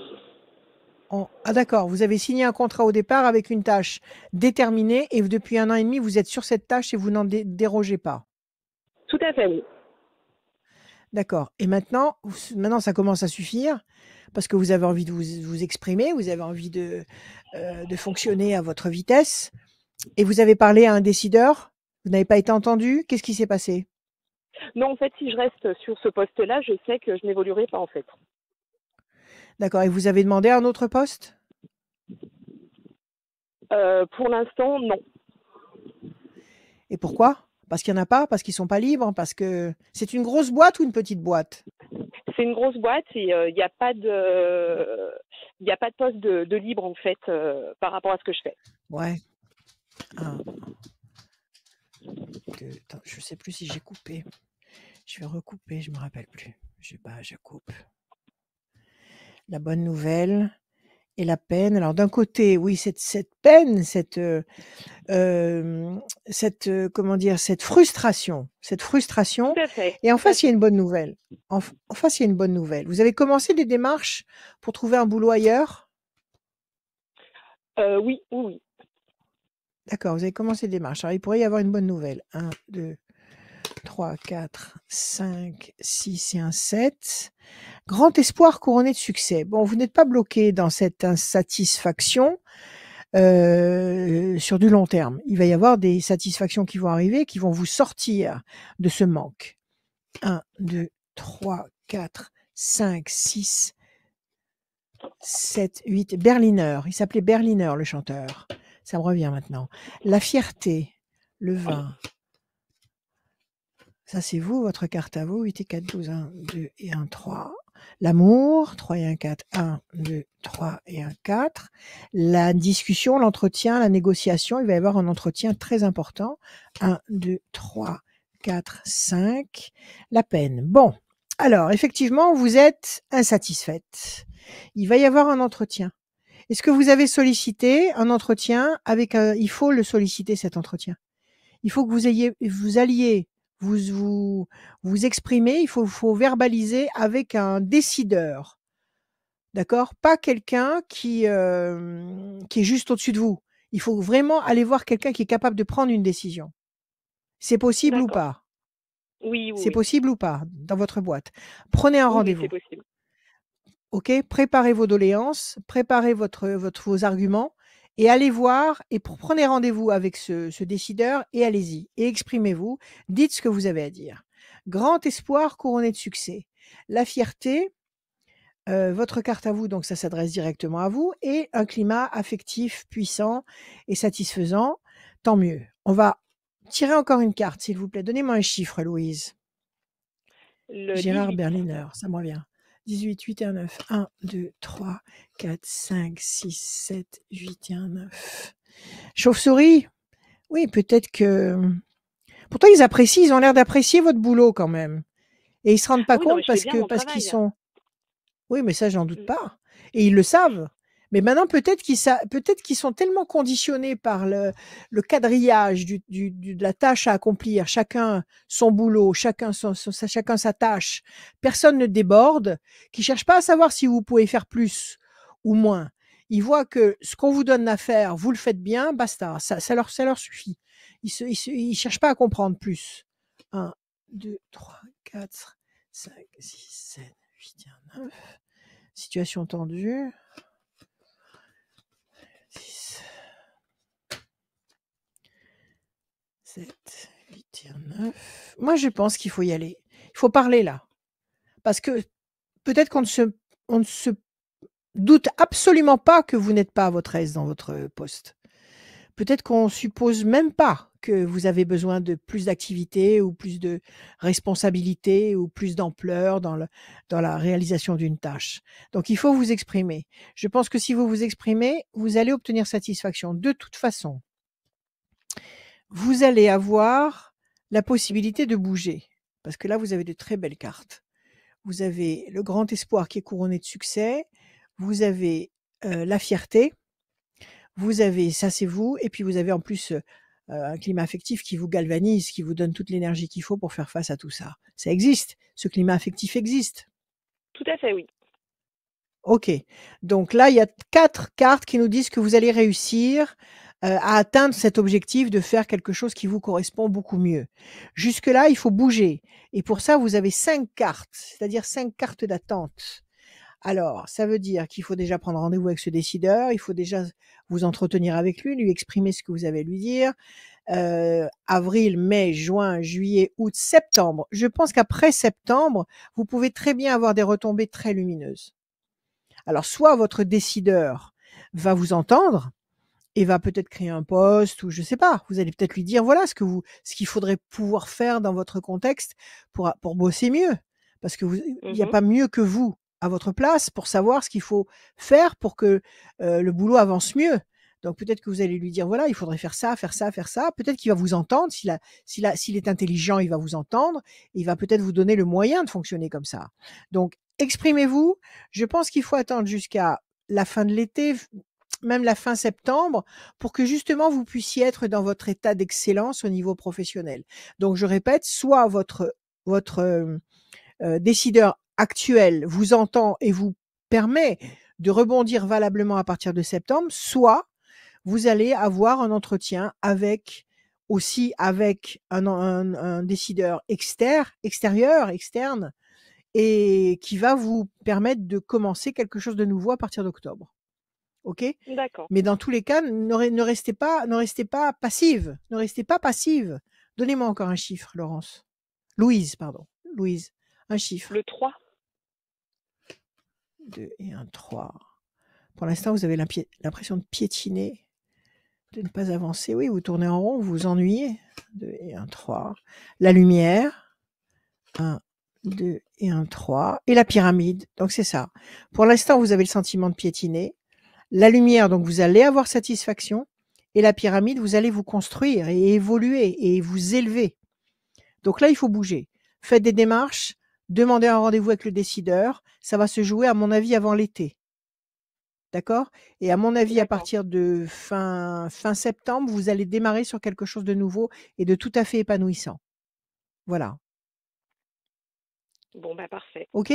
Ah d'accord, vous avez signé un contrat au départ avec une tâche déterminée et depuis 1 an et demi, vous êtes sur cette tâche et vous n'en dérogez pas. Tout à fait, oui. D'accord, et maintenant ça commence à suffire parce que vous avez envie de vous exprimer, vous avez envie de fonctionner à votre vitesse et vous avez parlé à un décideur? Vous n'avez pas été entendu? Qu'est-ce qui s'est passé? Non, en fait, si je reste sur ce poste-là, je sais que je n'évoluerai pas en fait. D'accord, et vous avez demandé un autre poste? Pour l'instant, non. Et pourquoi? Parce qu'il y en a pas? Parce qu'ils sont pas libres? Parce que c'est une grosse boîte ou une petite boîte? C'est une grosse boîte et il n'y a pas de poste de libre en fait par rapport à ce que je fais. Ouais. 1, 2, attends, je sais plus si j'ai coupé. Je vais recouper, je me rappelle plus. Je coupe. La bonne nouvelle et la peine. Alors d'un côté, oui, cette peine, comment dire? Cette frustration Tout à fait, et en tout à face, il y a fait. une bonne nouvelle. En face, il y a une bonne nouvelle. Vous avez commencé des démarches pour trouver un boulot ailleurs? Oui, oui, oui. D'accord, vous avez commencé des démarches. Alors il pourrait y avoir une bonne nouvelle. 1, 2, 3, 4, 5, 6 et un 7. Grand espoir couronné de succès. Bon, vous n'êtes pas bloqué dans cette insatisfaction sur du long terme. Il va y avoir des satisfactions qui vont arriver, qui vont vous sortir de ce manque. 1, 2, 3, 4, 5, 6, 7, 8. Berliner. Il s'appelait Berliner, le chanteur. Ça me revient maintenant. La fierté, le 20. Ça, c'est vous, votre carte à vous. 8 et 4, 12, 1, 2 et 1, 3. L'amour, 3 et 1, 4. 1, 2, 3 et 1, 4. La discussion, l'entretien, la négociation, il va y avoir un entretien très important. 1, 2, 3, 4, 5. La peine. Bon, alors effectivement, vous êtes insatisfaite. Il va y avoir un entretien. Est-ce que vous avez sollicité un entretien avec un... Il faut le solliciter, cet entretien. Il faut que vous alliez vous exprimer, il faut verbaliser avec un décideur. D'accord? Pas quelqu'un qui est juste au-dessus de vous. Il faut vraiment aller voir quelqu'un qui est capable de prendre une décision. C'est possible ou D'accord. pas? Oui, oui, C'est oui. possible ou pas dans votre boîte? Prenez un Oui, oui, rendez-vous. c'est possible. OK? Préparez vos doléances, préparez vos arguments et allez voir et prenez rendez-vous avec ce décideur et allez-y et exprimez-vous. Dites ce que vous avez à dire. Grand espoir couronné de succès. La fierté, votre carte à vous, donc ça s'adresse directement à vous et un climat affectif puissant et satisfaisant, tant mieux. On va tirer encore une carte, s'il vous plaît. Donnez-moi un chiffre, Louise. Le Gérard 18. Berliner, ça me revient. 18, 8 et 1, 9. 1, 2, 3, 4, 5, 6, 7, 8 et 1, 9. Chauve-souris? Oui, peut-être que... Pourtant, ils ont l'air d'apprécier votre boulot quand même. Et ils se rendent Ah pas oui, non, mais compte je fais parce bien mon qu'ils travail. sont... Oui, mais ça, j'en doute Mm. pas. Et ils le savent. Mais maintenant, peut-être qu'ils sont tellement conditionnés par le quadrillage de la tâche à accomplir, chacun son boulot, chacun sa tâche, personne ne déborde, qu'ils cherchent pas à savoir si vous pouvez faire plus ou moins. Ils voient que ce qu'on vous donne à faire, vous le faites bien, basta, ça leur suffit. Ils cherchent pas à comprendre plus. 1, 2, 3, 4, 5, 6, 7, 8, 9. Situation tendue. 6, 7, 8 et 9. Moi, je pense qu'il faut y aller. Il faut parler là. Parce que peut-être on ne se doute absolument pas que vous n'êtes pas à votre aise dans votre poste. Peut-être qu'on suppose même pas que vous avez besoin de plus d'activité ou plus de responsabilité ou plus d'ampleur dans la réalisation d'une tâche. Donc, il faut vous exprimer. Je pense que si vous vous exprimez, vous allez obtenir satisfaction. De toute façon, vous allez avoir la possibilité de bouger. Parce que là, vous avez de très belles cartes. Vous avez le grand espoir qui est couronné de succès. Vous avez la fierté. Vous avez, ça c'est vous, et puis vous avez en plus un climat affectif qui vous galvanise, qui vous donne toute l'énergie qu'il faut pour faire face à tout ça. Ça existe, ce climat affectif existe. Tout à fait, oui. Ok, donc là il y a 4 cartes qui nous disent que vous allez réussir à atteindre cet objectif de faire quelque chose qui vous correspond beaucoup mieux. Jusque-là, il faut bouger. Et pour ça, vous avez 5 cartes, c'est-à-dire 5 cartes d'attente. Alors, ça veut dire qu'il faut déjà prendre rendez-vous avec ce décideur, il faut déjà vous entretenir avec lui exprimer ce que vous avez à lui dire. Avril, mai, juin, juillet, août, septembre. Je pense qu'après septembre, vous pouvez très bien avoir des retombées très lumineuses. Alors, soit votre décideur va vous entendre et va peut-être créer un poste ou je sais pas. Vous allez peut-être lui dire voilà ce qu'il faudrait pouvoir faire dans votre contexte pour bosser mieux. Parce que il n'y a pas mieux que vous à votre place pour savoir ce qu'il faut faire pour que le boulot avance mieux. Donc peut-être que vous allez lui dire voilà, il faudrait faire ça, faire ça, faire ça. Peut-être qu'il va vous entendre. S'il est intelligent, il va vous entendre. Il va peut-être vous donner le moyen de fonctionner comme ça. Donc exprimez-vous. Je pense qu'il faut attendre jusqu'à la fin de l'été, même la fin septembre, pour que justement vous puissiez être dans votre état d'excellence au niveau professionnel. Donc je répète, soit votre décideur actuel vous entend et vous permet de rebondir valablement à partir de septembre, soit vous allez avoir un entretien avec un décideur externe, et qui va vous permettre de commencer quelque chose de nouveau à partir d'octobre. OK? D'accord. Mais dans tous les cas, ne restez pas passive. Ne restez pas passive. Donnez-moi encore un chiffre, Laurence. Louise, pardon. Louise, un chiffre. Le 3. 2 et un 3. Pour l'instant, vous avez l'impression de piétiner, de ne pas avancer. Oui, vous tournez en rond, vous vous ennuyez. 2 et un 3. La lumière. 1, 2 et un 3. Et la pyramide, donc c'est ça. Pour l'instant, vous avez le sentiment de piétiner. La lumière, donc vous allez avoir satisfaction. Et la pyramide, vous allez vous construire et évoluer et vous élever. Donc là, il faut bouger. Faites des démarches, demandez un rendez-vous avec le décideur. Ça va se jouer, à mon avis, avant l'été. D'accord? Et à mon avis, à D'accord. partir de fin septembre, vous allez démarrer sur quelque chose de nouveau et de tout à fait épanouissant. Voilà. Bon, bah parfait. OK?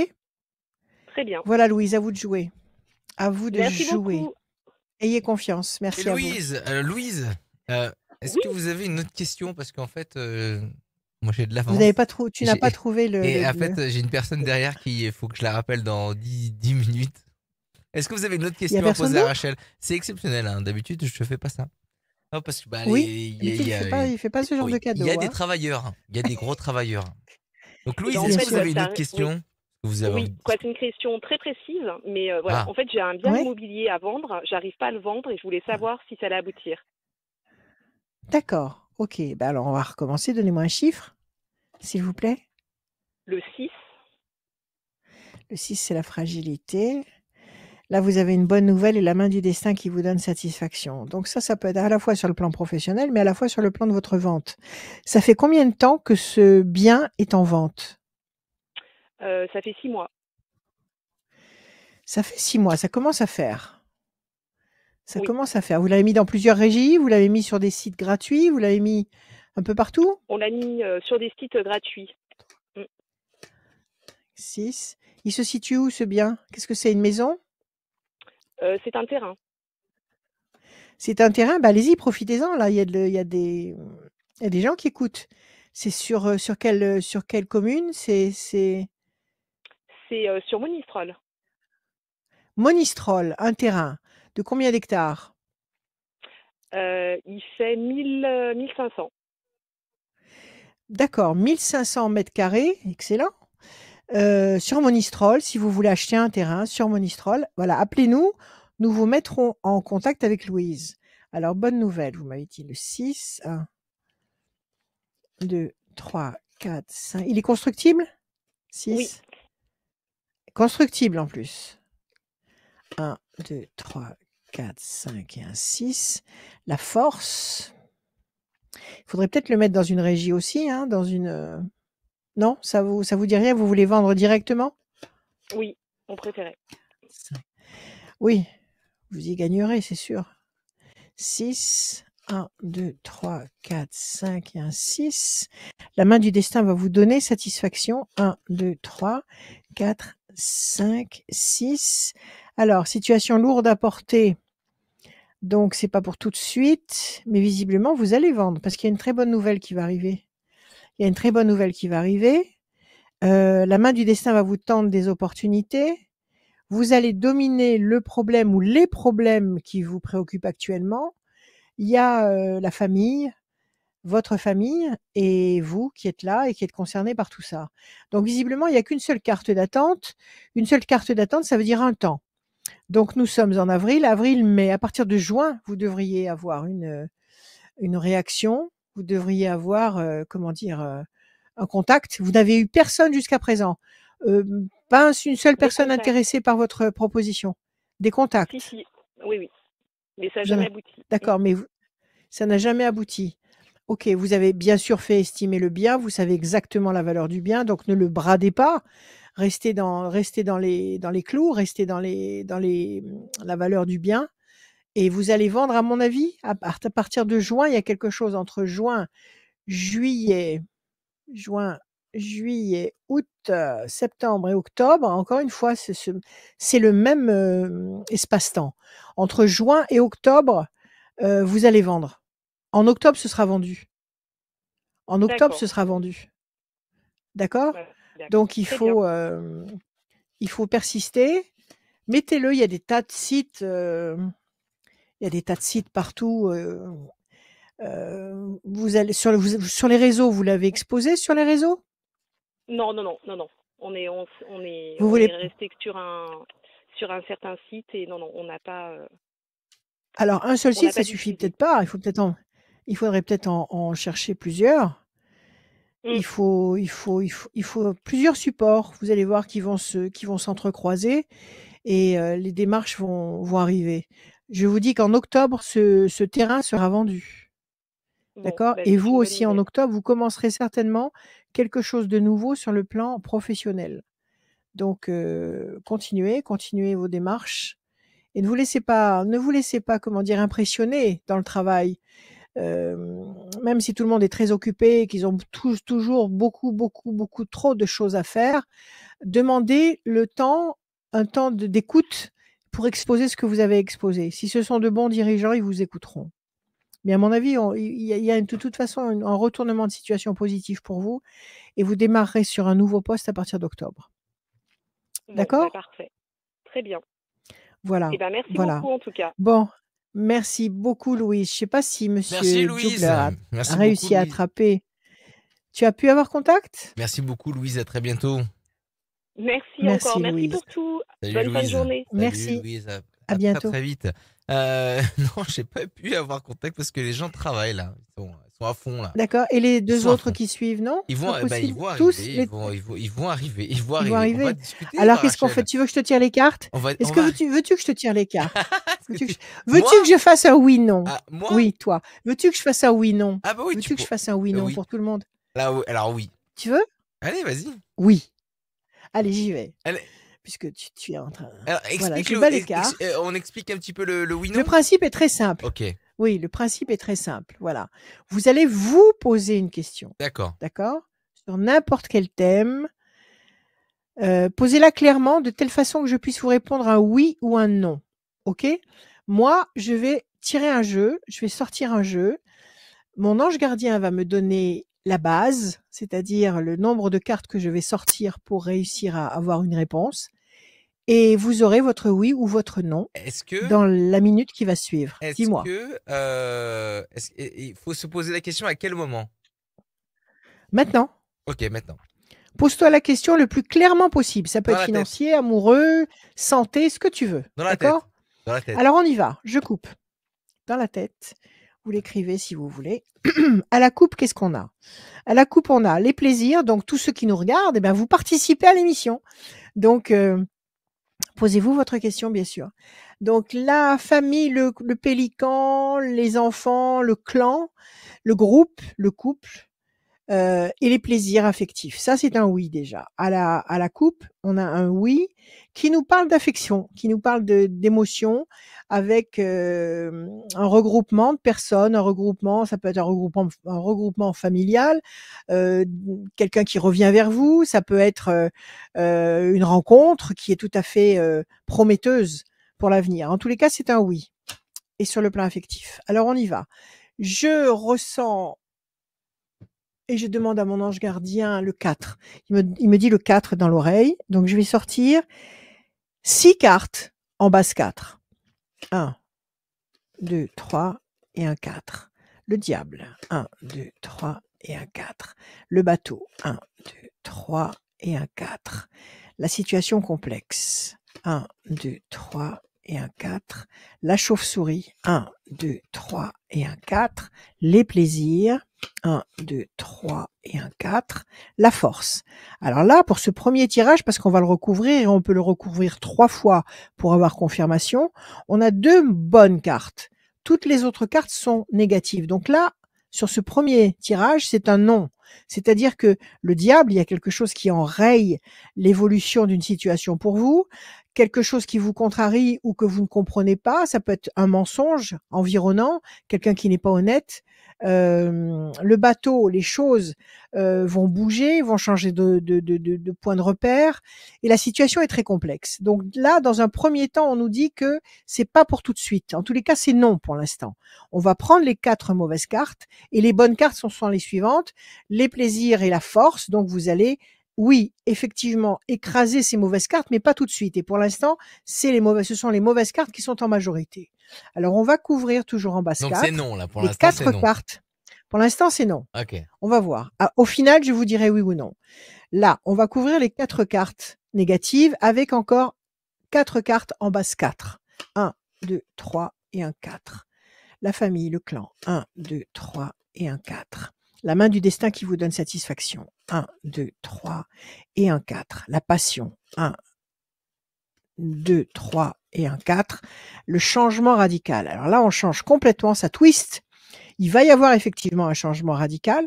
Très bien. Voilà, Louise, à vous de jouer. À vous de Merci jouer. beaucoup. Ayez confiance. Et Merci à vous. Louise, est-ce Oui. que vous avez une autre question? Parce qu'en fait, moi j'ai de Vous l'avance. n'avez pas trou tu n'as J'ai- pas trouvé Et en le fait, j'ai une personne derrière il faut que je la rappelle dans 10 minutes. Est-ce que vous avez une autre il y a question à personne poser à d'autre? Rachel? C'est exceptionnel, hein. D'habitude, je ne fais pas ça. Non, parce que Oui, il d'habitude, il fait pas ce genre de oui, il y a cadeau, des hein. travailleurs, il y a des gros travailleurs. Donc Et Louise, ben, en est-ce Bien que fait, vous sûr. avez une autre oui. question? Que vous avez Oui, envie de- quoi, c'est une question très précise, mais voilà. Ah, En fait, j'ai un bien Ouais? immobilier à vendre, j'arrive pas à le vendre et je voulais savoir si ça allait aboutir. D'accord. OK. Bah, alors on va recommencer. Donnez-moi un chiffre, s'il vous plaît. Le 6, Le 6, c'est la fragilité. Là, vous avez une bonne nouvelle et la main du destin qui vous donne satisfaction. Donc ça peut être à la fois sur le plan professionnel, mais à la fois sur le plan de votre vente. Ça fait combien de temps que ce bien est en vente? ça fait 6 mois. Ça fait 6 mois, ça commence à faire. Ça Oui, commence à faire. Vous l'avez mis dans plusieurs régies? Vous l'avez mis sur des sites gratuits? Vous l'avez mis un peu partout? on l'a mis sur des sites gratuits. 6. Il se situe où ce bien? Qu'est-ce que c'est, une maison? C'est un terrain. C'est un terrain? Bah, allez-y, profitez-en là, il y a des gens qui écoutent. C'est sur quelle commune? C'est C'est sur Monistrol. Monistrol, un terrain. De combien d'hectares? Il fait 1500. D'accord, 1500 m², excellent. Sur Monistrol, si vous voulez acheter un terrain sur Monistrol, voilà, appelez-nous, nous vous mettrons en contact avec Louise. Alors, bonne nouvelle, vous m'avez dit le 6, 1, 2, 3, 4, 5. Il est constructible? Oui, 6. Constructible en plus. 1, 2, 3, 4, 5 et un 6. La force. Il faudrait peut-être le mettre dans une régie aussi, hein, dans une. Non, ça vous dit rien? Vous voulez vendre directement? oui, on préférait. 5. Oui, vous y gagnerez, c'est sûr. 6, 1, 2, 3, 4, 5 et un 6. La main du destin va vous donner satisfaction. 1, 2, 3, 4, 5, 6. Alors, situation lourde à porter. Donc, c'est pas pour tout de suite, mais visiblement, vous allez vendre parce qu'il y a une très bonne nouvelle qui va arriver. Il y a une très bonne nouvelle qui va arriver. La main du destin va vous tendre des opportunités. Vous allez dominer le problème ou les problèmes qui vous préoccupent actuellement. Il y a la famille, votre famille et vous qui êtes là et qui êtes concernés par tout ça. Donc visiblement, il n'y a qu'une seule carte d'attente. Une seule carte d'attente, ça veut dire un temps. Donc nous sommes en avril, mai. À partir de juin, vous devriez avoir une réaction. Vous devriez avoir, un contact. Vous n'avez eu personne jusqu'à présent. Pas une seule Des personne contacts. intéressée par votre proposition. Des Si, contacts. si. Oui, oui. Mais ça n'a Jamais. jamais abouti. D'accord, mais ça n'a jamais abouti. OK, vous avez bien sûr fait estimer le bien, vous savez exactement la valeur du bien, donc ne le bradez pas. Restez dans les clous, restez dans la valeur du bien et vous allez vendre, à mon avis, à partir de juin. Il y a quelque chose entre juillet juin, juillet, août, septembre et octobre. Encore une fois, c'est le même, espace-temps. Entre juin et octobre, vous allez vendre. En octobre, ce sera vendu. En octobre, D'accord. ce sera vendu. D'accord? Ouais, d'accord. Donc Très bien. il faut persister. Mettez-le, il y a des tas de sites, partout, vous allez sur les réseaux, vous l'avez exposé sur les réseaux? Non, non, non, non, non. On est, on est, Vous on est voulez resté que sur un certain site et non, non, on n'a pas, Alors un seul on n'a site, ça pas suffit diffusé. peut-être pas, il faudrait peut-être en chercher plusieurs Mm. Il faut plusieurs supports. Vous allez voir qui vont s'entrecroiser et les démarches vont arriver. Je vous dis qu'en octobre, ce terrain sera vendu. Bon, D'accord? bah, Et c'est vous une bonne aussi, en nouvelle. octobre, vous commencerez certainement quelque chose de nouveau sur le plan professionnel. Donc, continuez vos démarches et ne vous laissez pas, comment dire, impressionner dans le travail. Même si tout le monde est très occupé et qu'ils ont tous toujours beaucoup trop de choses à faire, demandez un temps d'écoute pour exposer ce que vous avez exposé. Si ce sont de bons dirigeants, ils vous écouteront. Mais à mon avis, il y a de toute façon un retournement de situation positif pour vous et vous démarrerez sur un nouveau poste à partir d'octobre. Bon, bah, D'accord? parfait. Très bien. Voilà, Eh ben, merci voilà. beaucoup en tout cas. Bon, merci beaucoup Louise. Je sais pas si Merci monsieur Louise. Jugler a Merci beaucoup réussi à Louise. attraper. Tu as pu avoir contact? Merci beaucoup Louise, à très bientôt. Merci Merci encore. Merci Louise. pour tout. Salut Bonne fin de Louise. journée. Salut Merci. Louise, À à très bientôt. très vite. Non, j'ai pas pu avoir contact parce que les gens travaillent là. Ils sont à fond là. D'accord. Et les Ils deux sont à autres fond. qui suivent, non? Ils C'est vont, pas ils possible. vont Tous arriver, les ils vont arriver, ils vont ils vont arriver. On va arriver. discuter, Alors qu'est-ce qu'on fait? Rachel. Tu veux que je te tire les cartes? On va, Est-ce on que va. veux-tu que je te tire les cartes? Est-ce que Veux-tu que tu- je veux-tu Moi que je fasse un oui/non? Ah, moi Oui, toi. Veux-tu que je fasse un oui/non? Ah bah oui, Veux-tu que je fasse un oui/non oui. pour tout le monde? Là, oui. Alors oui. Tu veux? Allez, vas-y. Oui. Allez, j'y vais. Allez. Puisque tu es en train. Alors, Voilà, explique je bats les cartes. on explique un petit peu le oui non. Le principe est très simple. Ok, Oui, le principe est très simple. Voilà. Vous allez vous poser une question. d'accord. D'accord? Sur n'importe quel thème. Posez-la clairement de telle façon que je puisse vous répondre un oui ou un non. OK? Moi, je vais tirer un jeu, je vais sortir un jeu. Mon ange gardien va me donner la base, c'est-à-dire le nombre de cartes que je vais sortir pour réussir à avoir une réponse. Et vous aurez votre oui ou votre non Est-ce que, dans la minute qui va suivre. est-ce Dis-moi. que, il faut se poser la question à quel moment? Maintenant, Ok, maintenant. pose-toi la question le plus clairement possible. Ça peut Dans être la tête. financier, amoureux, santé, ce que tu veux. Dans la tête. D'accord? Dans la tête. Alors on y va. Je coupe. Dans la tête. Vous l'écrivez si vous voulez. À la coupe, qu'est-ce qu'on a? À la coupe, on a les plaisirs. Donc tous ceux qui nous regardent, eh ben, vous participez à l'émission. Donc posez-vous votre question, bien sûr. Donc la famille, le pélican, les enfants, le clan, le groupe, le couple et les plaisirs affectifs. Ça, c'est un oui déjà. À la coupe, on a un oui qui nous parle d'affection, qui nous parle d'émotion avec un regroupement de personnes, ça peut être un regroupement familial, quelqu'un qui revient vers vous, ça peut être une rencontre qui est tout à fait prometteuse pour l'avenir. En tous les cas, c'est un oui. Et sur le plan affectif. Alors, on y va. Je ressens et je demande à mon ange gardien le 4. Il me dit le 4 dans l'oreille. Donc, je vais sortir 6 cartes en base 4. 1, 2, 3 et un 4. Le diable. 1, 2, 3 et un 4. Le bateau. 1, 2, 3 et un 4. La situation complexe. 1, 2, 3 et un 4. La chauve-souris. 1, 2, 3 et un 4. Les plaisirs. 1, 2, 3 et un 4. La force. Alors là, pour ce premier tirage, parce qu'on va le recouvrir et on peut le recouvrir 3 fois pour avoir confirmation, on a 2 bonnes cartes. Toutes les autres cartes sont négatives. Donc là, sur ce premier tirage, c'est un non. C'est-à-dire que le diable, il y a quelque chose qui enraye l'évolution d'une situation pour vous, quelque chose qui vous contrarie ou que vous ne comprenez pas. Ça peut être un mensonge environnant, quelqu'un qui n'est pas honnête. Le bateau, les choses vont bouger, vont changer de point de repère et la situation est très complexe. Donc là, dans un premier temps, on nous dit que c'est pas pour tout de suite. En tous les cas, c'est non pour l'instant. On va prendre les 4 mauvaises cartes et les bonnes cartes sont les suivantes, les plaisirs et la force. Donc vous allez oui, effectivement, écraser ces mauvaises cartes, mais pas tout de suite. Et pour l'instant, ce sont les mauvaises cartes qui sont en majorité. Alors, on va couvrir toujours en base 4. Donc c'est non là, pour les l'instant 4 c'est non. cartes. Pour l'instant, c'est non. Ok. On va voir. Au final, je vous dirai oui ou non. Là, on va couvrir les 4 cartes négatives avec encore 4 cartes en base 4. 1, 2, 3 et un 4. La famille, le clan. 1, 2, 3 et un 4. La main du destin qui vous donne satisfaction. 1, 2, 3 et un 4. La passion. 1, 2, 3 et un 4. Le changement radical. Alors là, on change complètement, ça twist. Il va y avoir effectivement un changement radical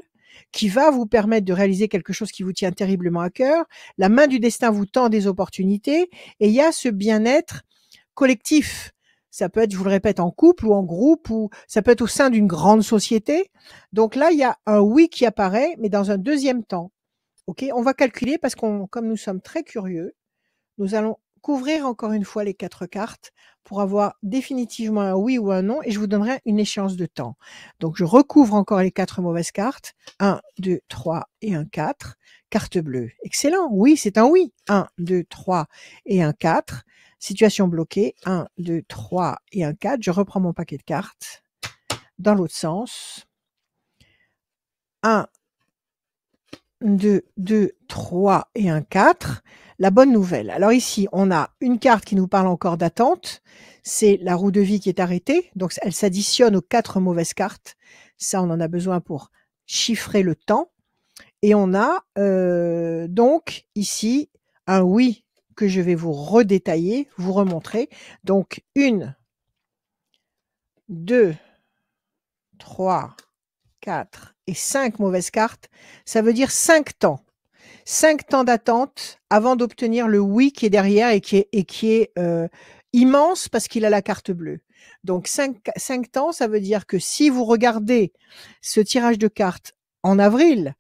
qui va vous permettre de réaliser quelque chose qui vous tient terriblement à cœur. La main du destin vous tend des opportunités et il y a ce bien-être collectif. Ça peut être, je vous le répète, en couple ou en groupe, ou ça peut être au sein d'une grande société. Donc là, il y a un oui qui apparaît, mais dans un deuxième temps. Ok, on va calculer parce comme nous sommes très curieux, nous allons couvrir encore une fois les 4 cartes pour avoir définitivement un oui ou un non et je vous donnerai une échéance de temps. Donc je recouvre encore les 4 mauvaises cartes. 1, 2, 3 et un 4. Carte bleue. Excellent. Oui, c'est un oui. 1, 2, 3 et un 4. Situation bloquée. 1, 2, 3 et un 4. Je reprends mon paquet de cartes dans l'autre sens. 1, 2, 2, 3 et un 4. La bonne nouvelle. Alors ici, on a une carte qui nous parle encore d'attente. C'est la roue de vie qui est arrêtée. Donc, elle s'additionne aux 4 mauvaises cartes. Ça, on en a besoin pour chiffrer le temps. Et on a donc ici un oui que je vais vous redétailler, vous remontrer. Donc, 1, 2, 3, 4 et 5 mauvaises cartes. Ça veut dire 5 temps. 5 temps d'attente avant d'obtenir le oui qui est derrière et qui est immense parce qu'il a la carte bleue. Donc 5 temps, ça veut dire que si vous regardez ce tirage de cartes en avril,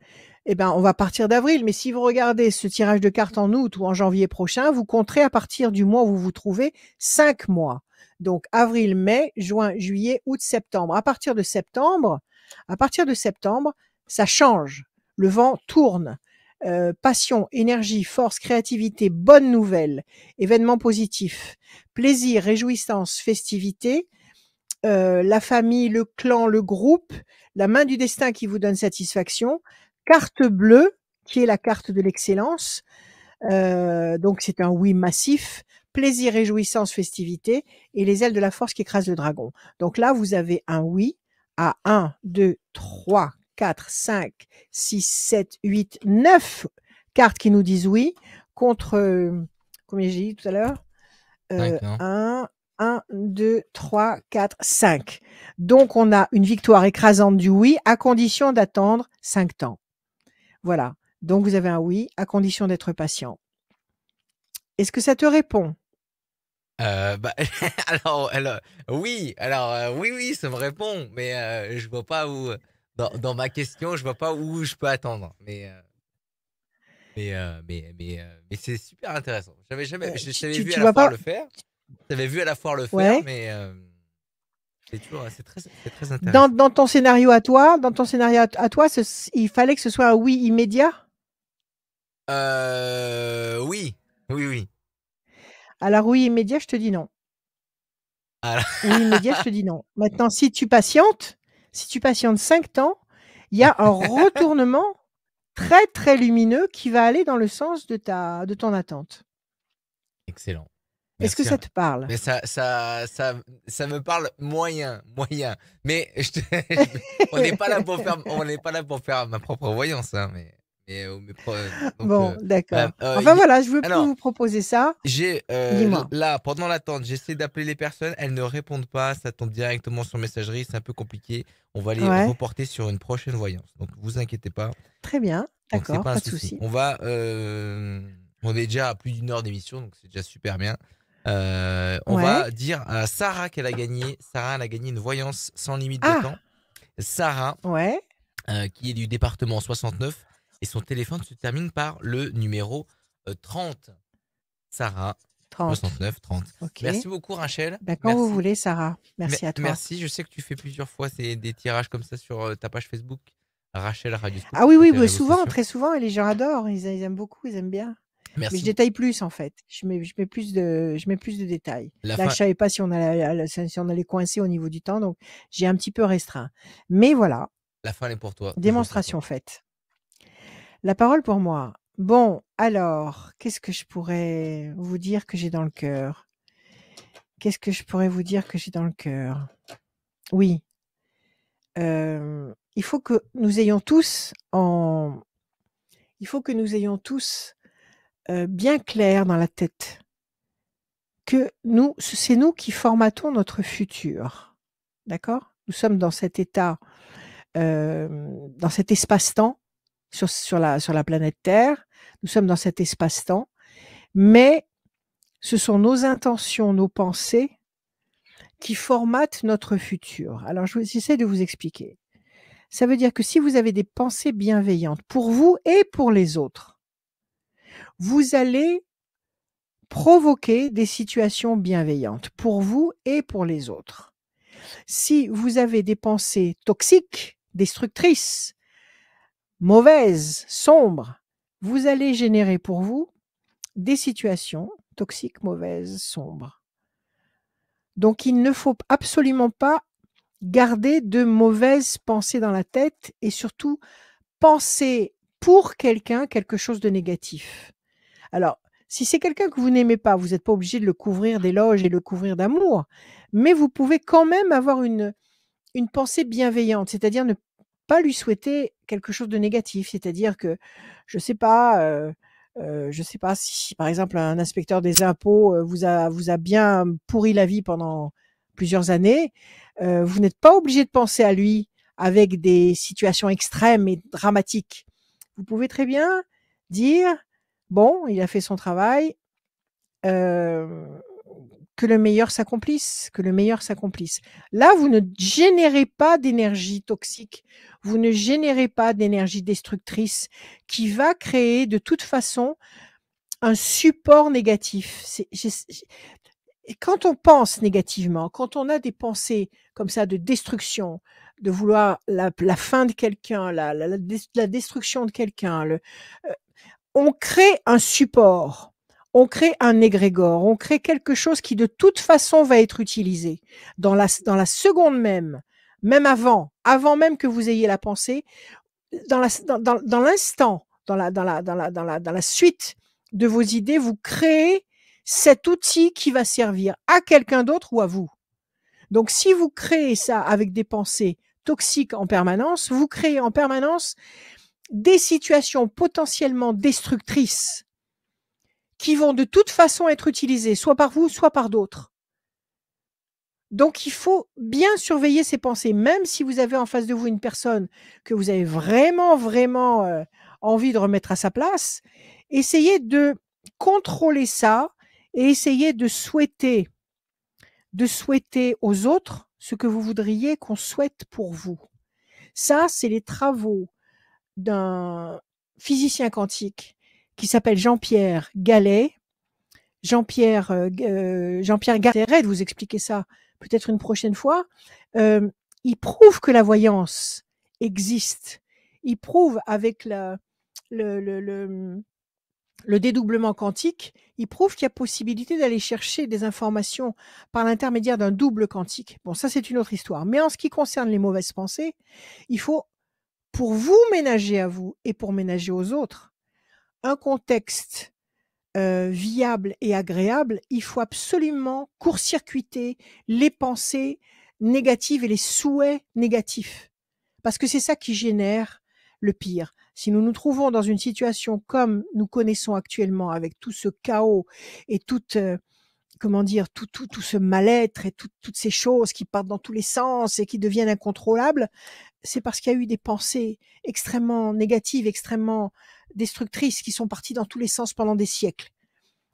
eh ben, on va partir d'avril, mais si vous regardez ce tirage de cartes en août ou en janvier prochain, vous compterez à partir du mois où vous vous trouvez 5 mois. Donc avril, mai, juin, juillet, août, septembre. À partir de septembre, ça change. Le vent tourne. Passion, énergie, force, créativité, bonne nouvelle, événements positifs, plaisir, réjouissance, festivité, la famille, le clan, le groupe, la main du destin qui vous donne satisfaction, carte bleue qui est la carte de l'excellence, donc c'est un oui massif, plaisir, réjouissance, festivité et les ailes de la force qui écrasent le dragon. Donc là, vous avez un oui à 1, 2, 3, 4, 5, 6, 7, 8, 9 cartes qui nous disent oui contre, combien j'ai dit tout à l'heure 5, non? 1, 2, 3, 4, 5. Donc, on a une victoire écrasante du oui à condition d'attendre 5 temps. Voilà. Donc, vous avez un oui à condition d'être patient. Est-ce que ça te répond? Bah, oui, oui, ça me répond, mais je vois pas où, dans ma question, je vois pas où je peux attendre. Mais c'est super intéressant. J'avais jamais, je t'avais vu à Tu la vois foire pas? le faire. T'avais vu à la foire le faire, Ouais. mais c'est toujours, c'est très intéressant. Dans ton scénario à toi, il fallait que ce soit un oui immédiat? Oui, oui. Alors oui immédiat, je te dis non. Alors, Oui immédiat, je te dis non. Maintenant, si tu patientes 5 temps, il y a un retournement très, très lumineux qui va aller dans le sens de ton attente. excellent. Est-ce que Merci, ça hein. te parle? Mais ça me parle moyen. Mais on n'est pas là pour faire ma propre voyance, hein, donc, Bon, d'accord. Enfin y- voilà, je veux alors, vous proposer ça. j'ai Dis-moi. là pendant l'attente, j'essaie d'appeler les personnes, elles ne répondent pas, ça tombe directement sur messagerie, c'est un peu compliqué. On va les Ouais, reporter sur une prochaine voyance. Donc vous inquiétez pas. très bien. Donc c'est D'accord, pas un pas de souci. souci. On est déjà à plus d'une heure d'émission, donc c'est déjà super bien. On Ouais. va dire à Sarah qu'elle a gagné. Sarah, elle a gagné une voyance sans limite de temps. Ah! Sarah, Ouais, qui est du département 69, et son téléphone se termine par le numéro 30. Sarah, 30. 69 30. OK. Merci beaucoup, Rachel. Ben, quand vous Merci. voulez, Sarah. Merci à toi. Merci. Je sais que tu fais plusieurs fois des tirages comme ça sur ta page Facebook, Rachel Radioscoop, Ah oui, sur oui, tes bah, réseaux souvent, sociaux. très souvent et les gens adorent. Ils aiment beaucoup, ils aiment bien. Mais je Merci. détaille plus, en fait. Je mets plus de détails. La Là, fin, je savais pas si on allait coincer au niveau du temps, donc j'ai un petit peu restreint. Mais voilà, la fin elle est pour toi. Toujours pour toi. démonstration faite. La parole pour moi. Bon, alors, qu'est-ce que je pourrais vous dire que j'ai dans le cœur? Qu'est-ce que je pourrais vous dire que j'ai dans le cœur? Oui, il faut que nous ayons tous en il faut que nous ayons tous, bien clair dans la tête que c'est nous qui formatons notre futur. D'accord? Nous sommes dans cet état, dans cet espace-temps sur la planète Terre. Nous sommes dans cet espace-temps, mais ce sont nos intentions, nos pensées qui formatent notre futur. Alors j'essaie de vous expliquer. Ça veut dire que si vous avez des pensées bienveillantes pour vous et pour les autres, vous allez provoquer des situations bienveillantes pour vous et pour les autres. Si vous avez des pensées toxiques, destructrices, mauvaises, sombres, vous allez générer pour vous des situations toxiques, mauvaises, sombres. Donc il ne faut absolument pas garder de mauvaises pensées dans la tête et surtout penser pour quelqu'un quelque chose de négatif. Alors, si c'est quelqu'un que vous n'aimez pas, vous n'êtes pas obligé de le couvrir d'éloges et le couvrir d'amour, mais vous pouvez quand même avoir une pensée bienveillante, c'est-à-dire ne pas lui souhaiter quelque chose de négatif. C'est-à-dire que, je sais pas, je sais pas si par exemple un inspecteur des impôts, vous a bien pourri la vie pendant plusieurs années, vous n'êtes pas obligé de penser à lui avec des situations extrêmes et dramatiques. Vous pouvez très bien dire: «Bon, il a fait son travail, que le meilleur s'accomplisse, que le meilleur s'accomplisse». Là, vous ne générez pas d'énergie toxique, vous ne générez pas d'énergie destructrice qui va créer de toute façon un support négatif. Et quand on pense négativement, quand on a des pensées comme ça de destruction, de vouloir la fin de quelqu'un, la destruction de quelqu'un, on crée un support, on crée un égrégore, on crée quelque chose qui de toute façon va être utilisé. Dans la seconde même avant même que vous ayez la pensée, dans l'instant, dans la suite de vos idées, vous créez cet outil qui va servir à quelqu'un d'autre ou à vous. Donc si vous créez ça avec des pensées toxiques en permanence, vous créez en permanence des situations potentiellement destructrices qui vont de toute façon être utilisées, soit par vous, soit par d'autres. Donc il faut bien surveiller ces pensées, même si vous avez en face de vous une personne que vous avez vraiment, vraiment, envie de remettre à sa place, essayez de contrôler ça et essayez de souhaiter aux autres ce que vous voudriez qu'on souhaite pour vous. Ça, c'est les travaux d'un physicien quantique qui s'appelle Jean-Pierre Gallet. Jean-Pierre Gallet, de vous expliquer ça peut-être une prochaine fois. Il prouve que la voyance existe. Il prouve avec le dédoublement quantique, il prouve qu'il y a possibilité d'aller chercher des informations par l'intermédiaire d'un double quantique. Bon, ça c'est une autre histoire. Mais en ce qui concerne les mauvaises pensées, il faut, pour vous ménager à vous et pour ménager aux autres, un contexte viable et agréable, il faut absolument court-circuiter les pensées négatives et les souhaits négatifs. Parce que c'est ça qui génère le pire. Si nous nous trouvons dans une situation comme nous connaissons actuellement, avec tout ce chaos et toute, tout ce mal-être et toutes ces choses qui partent dans tous les sens et qui deviennent incontrôlables, c'est parce qu'il y a eu des pensées extrêmement négatives, extrêmement destructrices qui sont parties dans tous les sens pendant des siècles.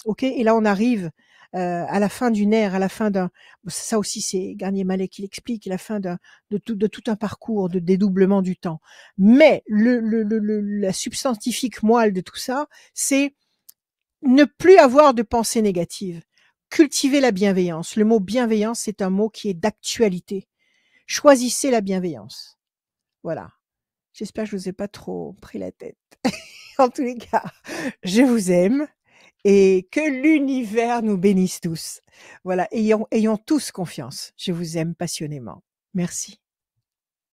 Ok, et là on arrive à la fin d'une ère, à la fin d'un, ça aussi c'est Garnier-Mallet qui l'explique, à la fin de tout un parcours de dédoublement du temps. Mais la substantifique moelle de tout ça, c'est ne plus avoir de pensée négative. Cultiver la bienveillance. Le mot bienveillance, c'est un mot qui est d'actualité. Choisissez la bienveillance. Voilà. J'espère que je vous ai pas trop pris la tête. En tous les cas, je vous aime et que l'univers nous bénisse tous. Voilà. Ayons tous confiance. Je vous aime passionnément. Merci.